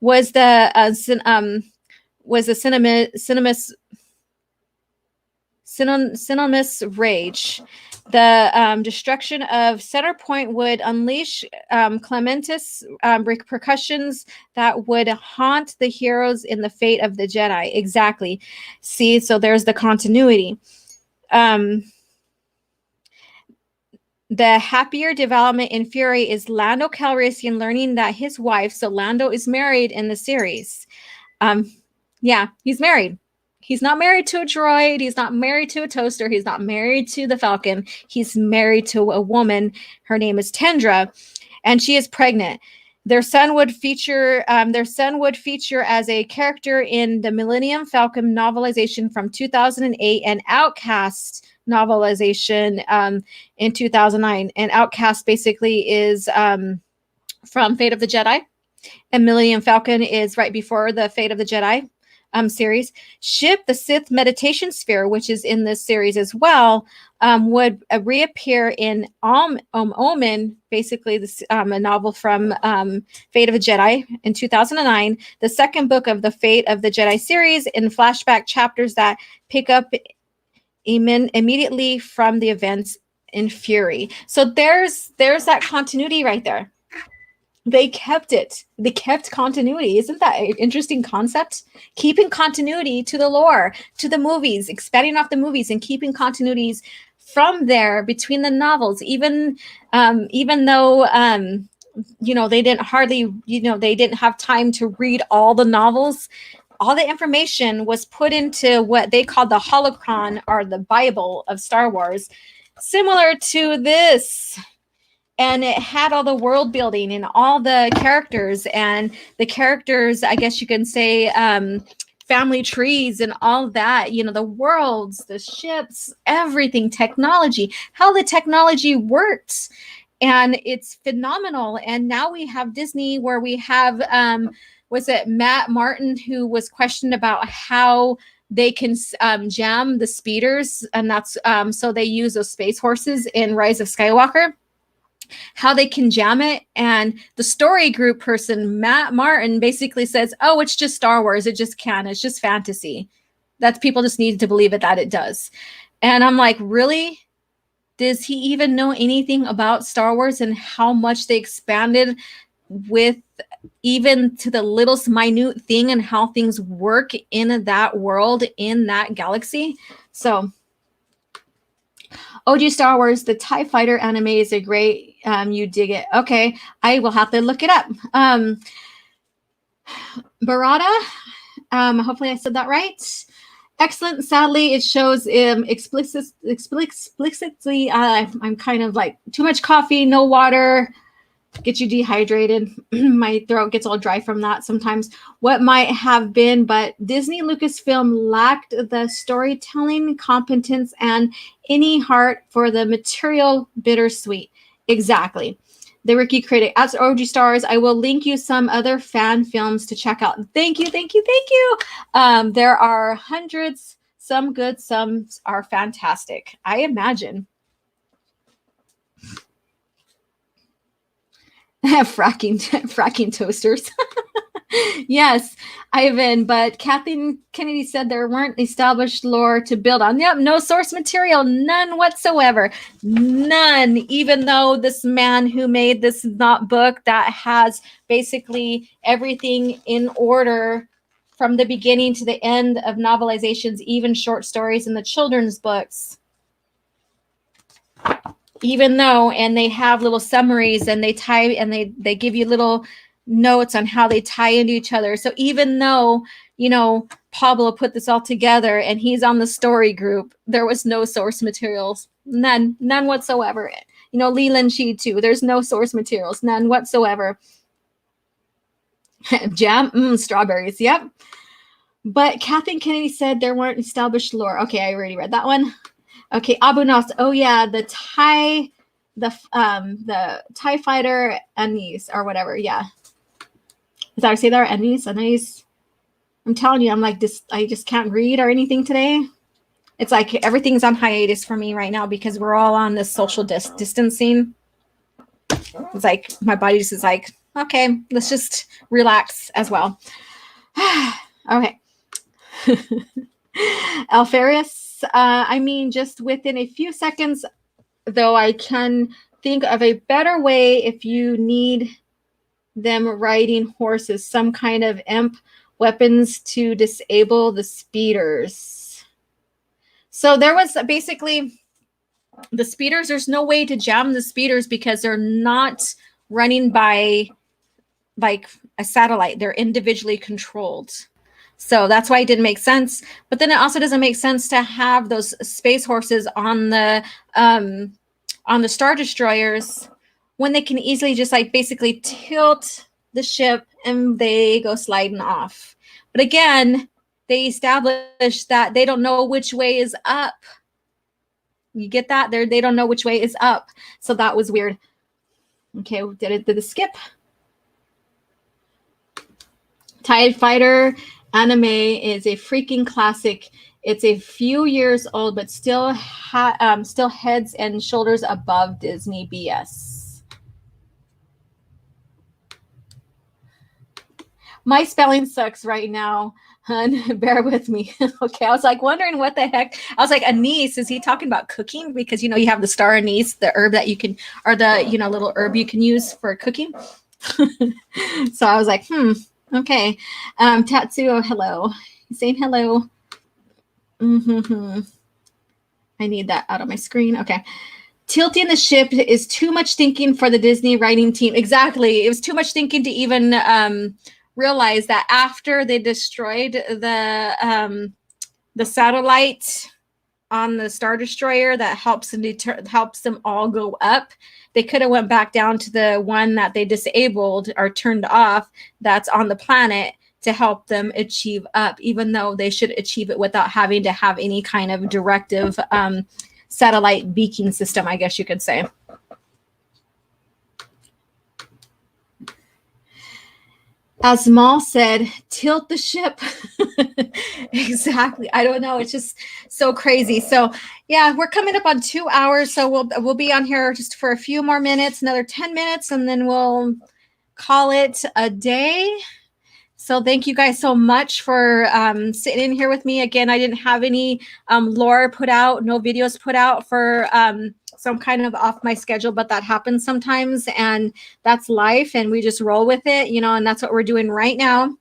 was the Cinemus Rage. The destruction of Centerpoint would unleash clementous repercussions that would haunt the heroes in the fate of the Jedi. Exactly. See, so there's the continuity. The happier development in Fury is Lando Calrissian learning that his wife, so Lando is married in the series. Yeah, he's married. He's not married to a droid. He's not married to a toaster. He's not married to the Falcon. He's married to a woman. Her name is Tendra, and she is pregnant. Their son would feature as a character in the Millennium Falcon novelization from 2008 and Outcast novelization in 2009. And Outcast basically is from Fate of the Jedi, and Millennium Falcon is right before the Fate of the Jedi series. Ship, the Sith meditation sphere, which is in this series as well, would reappear in Omen, basically this, a novel from Fate of a Jedi in 2009, the second book of the Fate of the Jedi series, in flashback chapters that pick up immediately from the events in Fury. So there's that continuity right there. They kept it. They kept continuity. Isn't that an interesting concept? Keeping continuity to the lore, to the movies, expanding off the movies and keeping continuities from there between the novels, even though they didn't have time to read all the novels. All the information was put into what they called the holocron, or the Bible of Star Wars, similar to this. And it had all the world building and all the characters, I guess you can say, family trees and all that, the worlds, the ships, everything, technology, how the technology works. And it's phenomenal. And now we have Disney, where we have, was it Matt Martin, who was questioned about how they can jam the speeders. And that's so they use those space horses in Rise of Skywalker, how they can jam it. And the story group person, Matt Martin, basically says, oh, it's just Star Wars. It just can. It's just fantasy. That's, people just need to believe it, that it does. And I'm like, really? Does he even know anything about Star Wars and how much they expanded with even to the littlest minute thing and how things work in that world, in that galaxy? So OG Star Wars, the TIE Fighter anime is a great, you dig it. Okay, I will have to look it up. Barada, hopefully I said that right. Excellent. Sadly, it shows explicitly, I'm kind of like too much coffee, no water, get you dehydrated. My throat gets all dry from that sometimes. What might have been, but Disney Lucasfilm lacked the storytelling competence and any heart for the material bittersweet. Exactly. The Ricky critic. As OG Stars, I will link you some other fan films to check out. Thank you, thank you, thank you. There are hundreds, some good, some are fantastic, I imagine. fracking toasters. Yes, Ivan, but Kathleen Kennedy said there weren't established lore to build on. Yep, no source material, none whatsoever. None, even though this man who made this book that has basically everything in order from the beginning to the end of novelizations, even short stories in the children's books. Even though, and they have little summaries and they tie, and they give you little notes on how they tie into each other. So even though, Pablo put this all together and he's on the story group, there was no source materials, none whatsoever. Leland Shee too, there's no source materials, none whatsoever. Jam, strawberries, yep. But Kathleen Kennedy said there weren't established lore. Okay, I already read that one. Okay, Abu Nas. Oh yeah, the TIE fighter Anise or whatever. Yeah, is that how I say that? Anise. I'm telling you, I'm like this. I just can't read or anything today. It's like everything's on hiatus for me right now because we're all on this social distancing. It's like my body just is like, okay, let's just relax as well. Okay. Alfarius. Just within a few seconds, though, I can think of a better way if you need them riding horses, some kind of imp weapons to disable the speeders. So there was basically the speeders, there's no way to jam the speeders because they're not running by like a satellite. They're individually controlled. So that's why it didn't make sense. But then it also doesn't make sense to have those space horses on the Star Destroyers when they can easily just like basically tilt the ship and they go sliding off. But again, they established that they don't know which way is up. You get that? They don't know which way is up. So that was weird. Okay, did it skip? TIE Fighter anime is a freaking classic. It's a few years old, but still heads and shoulders above Disney BS. My spelling sucks right now, hun. Bear with me. Okay, I was like wondering what the heck. I was like, anise, is he talking about cooking? Because you have the star anise, the herb that you can, or the little herb you can use for cooking. So I was like, okay. Tatsuo, hello. Saying hello. I need that out of my screen. Okay. Tilting the ship is too much thinking for the Disney writing team. Exactly. It was too much thinking to even realize that after they destroyed the satellite on the Star Destroyer that helps them all go up, they could have went back down to the one that they disabled or turned off that's on the planet to help them achieve up, even though they should achieve it without having to have any kind of directive satellite beacon system, I guess you could say. As Maul said, tilt the ship. Exactly. I don't know. It's just so crazy. So yeah, we're coming up on 2 hours. So we'll be on here just for a few more minutes, another 10 minutes, and then we'll call it a day. So thank you guys so much for sitting in here with me. Again, I didn't have any lore put out, no videos put out for so I'm kind of off my schedule, but that happens sometimes, and that's life, and we just roll with it, and that's what we're doing right now.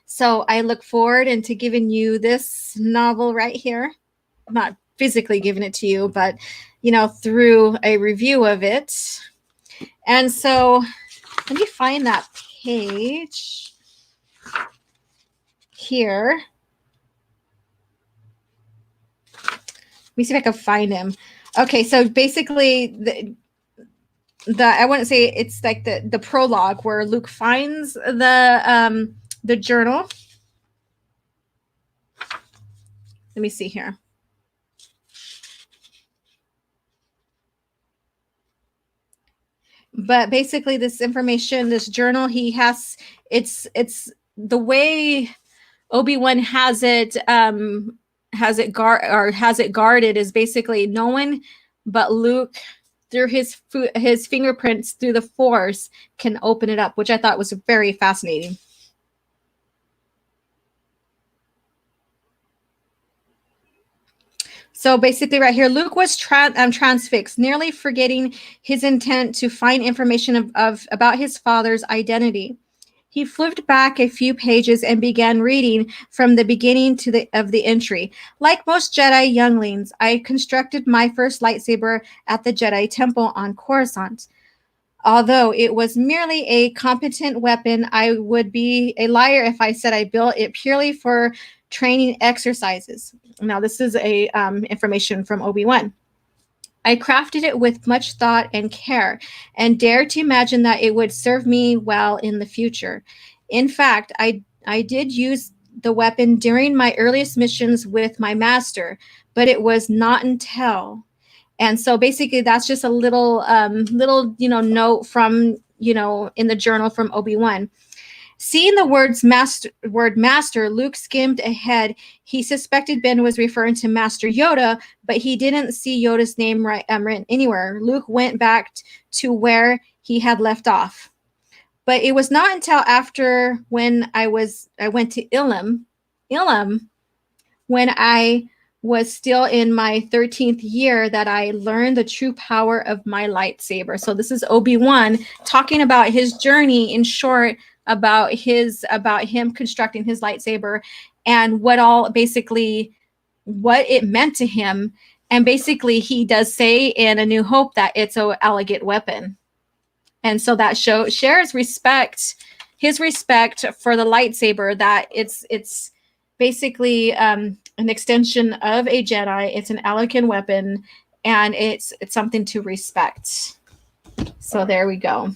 So I look forward into giving you this novel right here. I'm not physically giving it to you, but, through a review of it. And so let me find that page here. Let me see if I can find him. Okay, so basically the I wouldn't say it's like the prologue where Luke finds the journal. Let me see here. But basically this information, this journal, it's the way Obi-Wan has it guarded is basically no one but Luke, through his fingerprints through the Force, can open it up, which I thought was very fascinating. So basically right here, Luke was transfixed, nearly forgetting his intent to find information about his father's identity. He flipped back a few pages and began reading from the beginning of the entry. Like most Jedi younglings, I constructed my first lightsaber at the Jedi Temple on Coruscant. Although it was merely a competent weapon, I would be a liar if I said I built it purely for training exercises. Now, this is a information from Obi-Wan. I crafted it with much thought and care, and dared to imagine that it would serve me well in the future. In fact, I did use the weapon during my earliest missions with my master, but it was not until. And so basically that's just a little note from, in the journal from Obi-Wan. Seeing the word master, Luke skimmed ahead. He suspected Ben was referring to Master Yoda, but he didn't see Yoda's name written anywhere. Luke went back to where he had left off. But it was not until after when I went to Ilum, when I was still in my 13th year, that I learned the true power of my lightsaber. So this is Obi-Wan talking about his journey in short, about him constructing his lightsaber and what it meant to him. And basically, he does say in A New Hope that it's an elegant weapon. And so that shares respect, his respect for the lightsaber, that it's basically an extension of a Jedi. It's an elegant weapon, and it's something to respect. So there we go.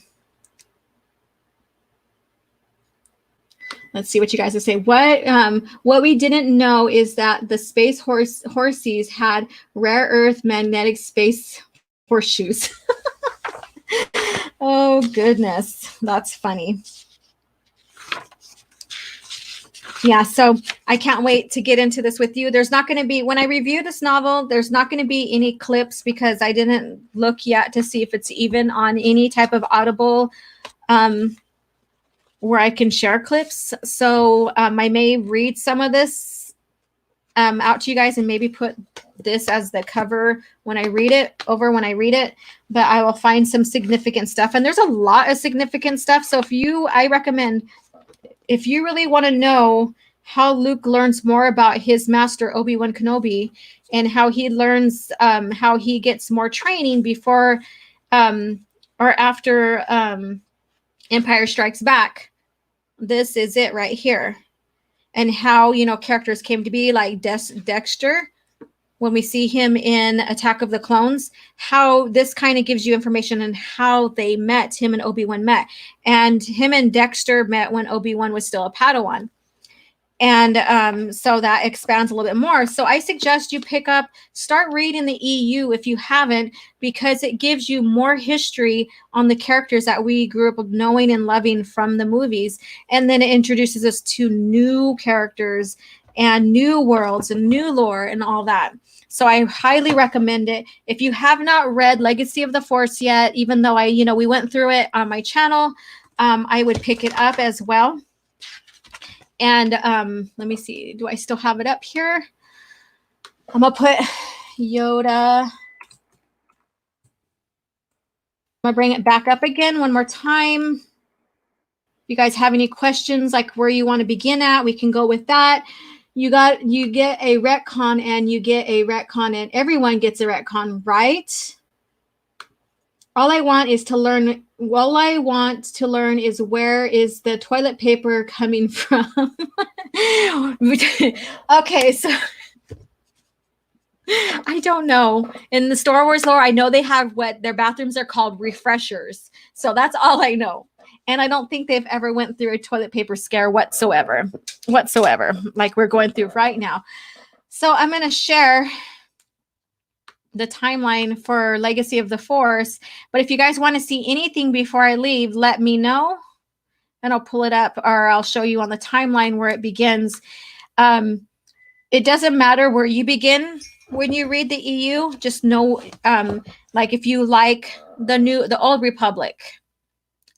Let's see what you guys will say. What we didn't know is that the space horses had rare earth magnetic space horseshoes. Oh, goodness. That's funny. Yeah, so I can't wait to get into this with you. There's not going to be, when I review this novel, there's not going to be any clips because I didn't look yet to see if it's even on any type of Audible where I can share clips. So I may read some of this out to you guys and maybe put this as the cover when I read it, but I will find some significant stuff. And there's a lot of significant stuff. So I recommend, if you really want to know how Luke learns more about his master, Obi-Wan Kenobi, and how he learns, how he gets more training before or after Empire Strikes Back, this is it right here. And how, characters came to be like Dexter, when we see him in Attack of the Clones, how this kind of gives you information on how they met, him and Obi-Wan met. And him and Dexter met when Obi-Wan was still a Padawan. And so that expands a little bit more. So I suggest you start reading the EU if you haven't, because it gives you more history on the characters that we grew up knowing and loving from the movies. And then it introduces us to new characters and new worlds and new lore and all that. So I highly recommend it. If you have not read Legacy of the Force yet, even though we went through it on my channel, I would pick it up as well. And let me see. Do I still have it up here? I'm going to put Yoda. I'm going to bring it back up again one more time. If you guys have any questions, like where you want to begin at, we can go with that. You get a retcon and you get a retcon and everyone gets a retcon, right? All I want to learn is where is the toilet paper coming from? Okay, so I don't know. In the Star Wars lore, I know they have what their bathrooms are called, refreshers. So that's all I know. And I don't think they've ever went through a toilet paper scare whatsoever, like we're going through right now. So I'm going to share the timeline for Legacy of the Force. But if you guys want to see anything before I leave, let me know and I'll pull it up, or I'll show you on the timeline where it begins. It doesn't matter where you begin when you read the EU. Just know, like if you like the Old Republic,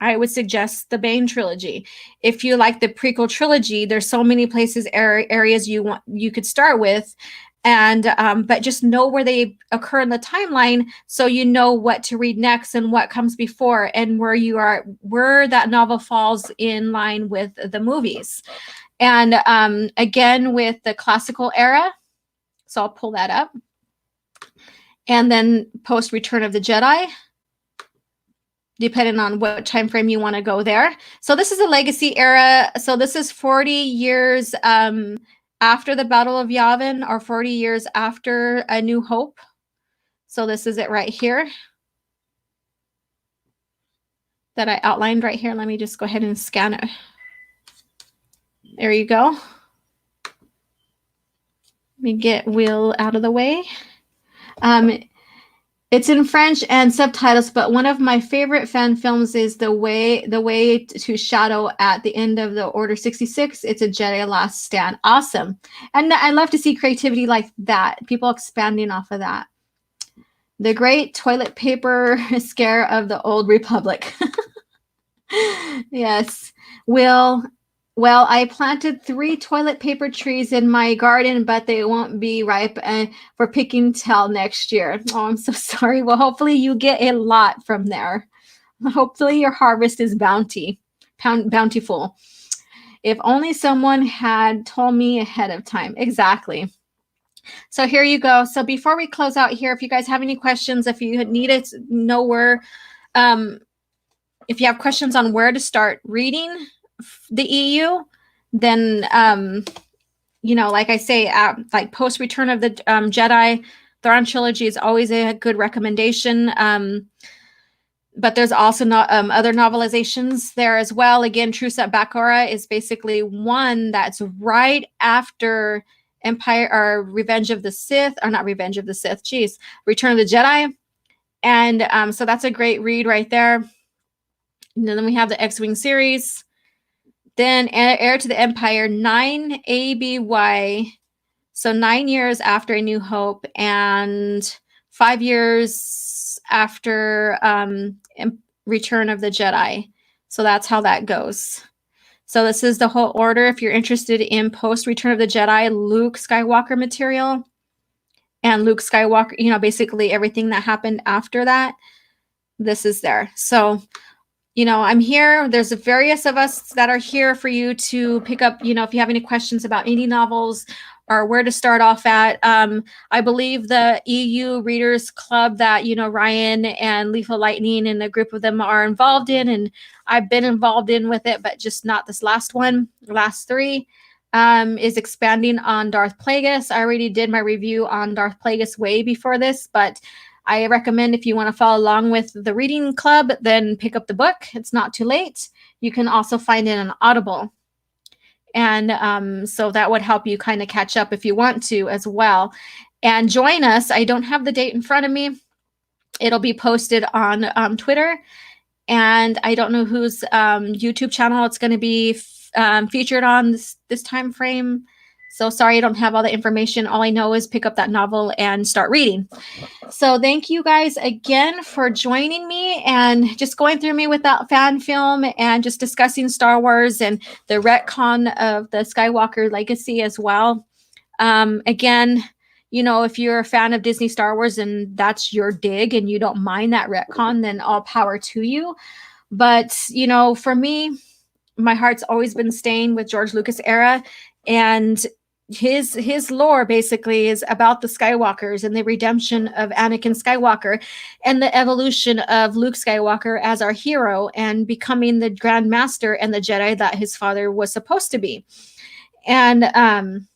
I would suggest the Bane trilogy. If you like the prequel trilogy, there's so many places, areas you could start with. And but just know where they occur in the timeline, so you know what to read next and what comes before, and where that novel falls in line with the movies. And again, with the classical era, so I'll pull that up. And then post Return of the Jedi, depending on what time frame you want to go there. So this is a Legacy era. So this is 40 years after the Battle of Yavin, or 40 years after A New Hope. So this is it right here that I outlined right here. Let me just go ahead and scan it. There you go. Let me get Will out of the way. It's in French and subtitles, but one of my favorite fan films is The Way to Shadow at the end of the Order 66. It's a Jedi Last Stand. Awesome. And I love to see creativity like that, people expanding off of that. The Great Toilet Paper Scare of the Old Republic. Yes. Well, I planted 3 toilet paper trees in my garden, but they won't be ripe for picking till next year. Oh, I'm so sorry. Well, hopefully you get a lot from there. Hopefully your harvest is bountiful. If only someone had told me ahead of time. Exactly. So here you go. So before we close out here, if you guys have any questions, if you need to know where, if you have questions on where to start reading the EU, then, you know, like I say, like post Return of the Jedi, Thrawn trilogy is always a good recommendation. But there's also not other novelizations there as well. Again, Truce at Bakura is basically one that's right after Empire or Revenge of the Sith, or not Revenge of the Sith, geez, Return of the Jedi. And so that's a great read right there. And then we have the X-Wing series. Then Heir to the Empire, 9 ABY. So 9 years after A New Hope and 5 years after Return of the Jedi. So that's how that goes. So this is the whole order. If you're interested in post Return of the Jedi, Luke Skywalker material and Luke Skywalker, you know, basically everything that happened after that, this is there. So, you know, I'm here. There's various of us that are here for you to pick up, you know, if you have any questions about any novels or where to start off at. I believe the EU Readers Club that, you know, Ryan and Lethal Lightning and a group of them are involved in, and I've been involved in with it, but just not this last one. The last three is expanding on Darth Plagueis. I already did my review on Darth Plagueis way before this, but I recommend if you want to follow along with the reading club, then pick up the book. It's not too late. You can also find it on Audible. And so that would help you kind of catch up if you want to as well. And join us. I don't have the date in front of me. It'll be posted on Twitter. And I don't know whose YouTube channel it's going to be featured on this time frame. So sorry, I don't have all the information. All I know is pick up that novel and start reading. So thank you guys again for joining me and just going through me with that fan film and just discussing Star Wars and the retcon of the Skywalker legacy as well. Again, you know, if you're a fan of Disney Star Wars and that's your dig and you don't mind that retcon, then all power to you. But, you know, for me, my heart's always been staying with George Lucas era, and his lore basically is about the Skywalkers and the redemption of Anakin Skywalker and the evolution of Luke Skywalker as our hero and becoming the Grand Master and the Jedi that his father was supposed to be. And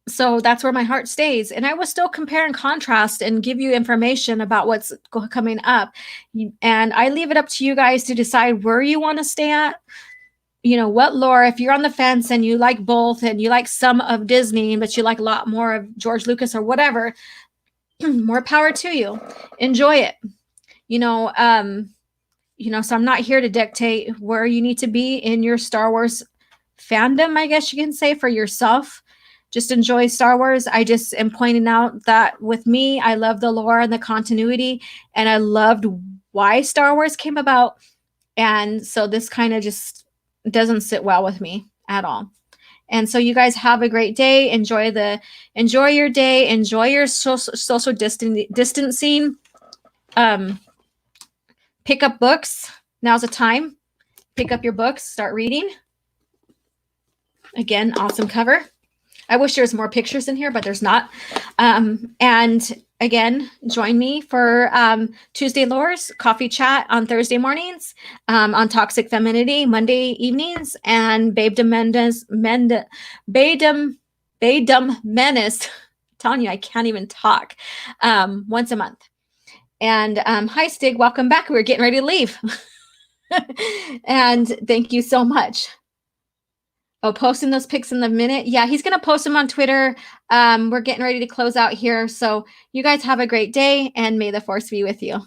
so that's where my heart stays. And I will still compare and contrast and give you information about what's coming up. And I leave it up to you guys to decide where you want to stay at. You know, what lore, if you're on the fence and you like both and you like some of Disney, but you like a lot more of George Lucas or whatever, more power to you. Enjoy it. You know, so I'm not here to dictate where you need to be in your Star Wars fandom, I guess you can say, for yourself. Just enjoy Star Wars. I just am pointing out that with me, I love the lore and the continuity, and I loved why Star Wars came about. And so this kind of just doesn't sit well with me at all. And so you guys have a great day. Enjoy your day. Enjoy your social distancing. Pick up books. Now's the time. Pick up your books. Start reading. Again, awesome cover. I wish there was more pictures in here, but there's not. And again, join me for Tuesday Lores, coffee chat on Thursday mornings, on Toxic Femininity Monday evenings, and Babedom Menace. Telling you, I can't even talk. Once a month. And hi, Stig. Welcome back. We're getting ready to leave. And thank you so much. Oh, posting those pics in the minute. Yeah, he's going to post them on Twitter. We're getting ready to close out here. So you guys have a great day, and may the force be with you.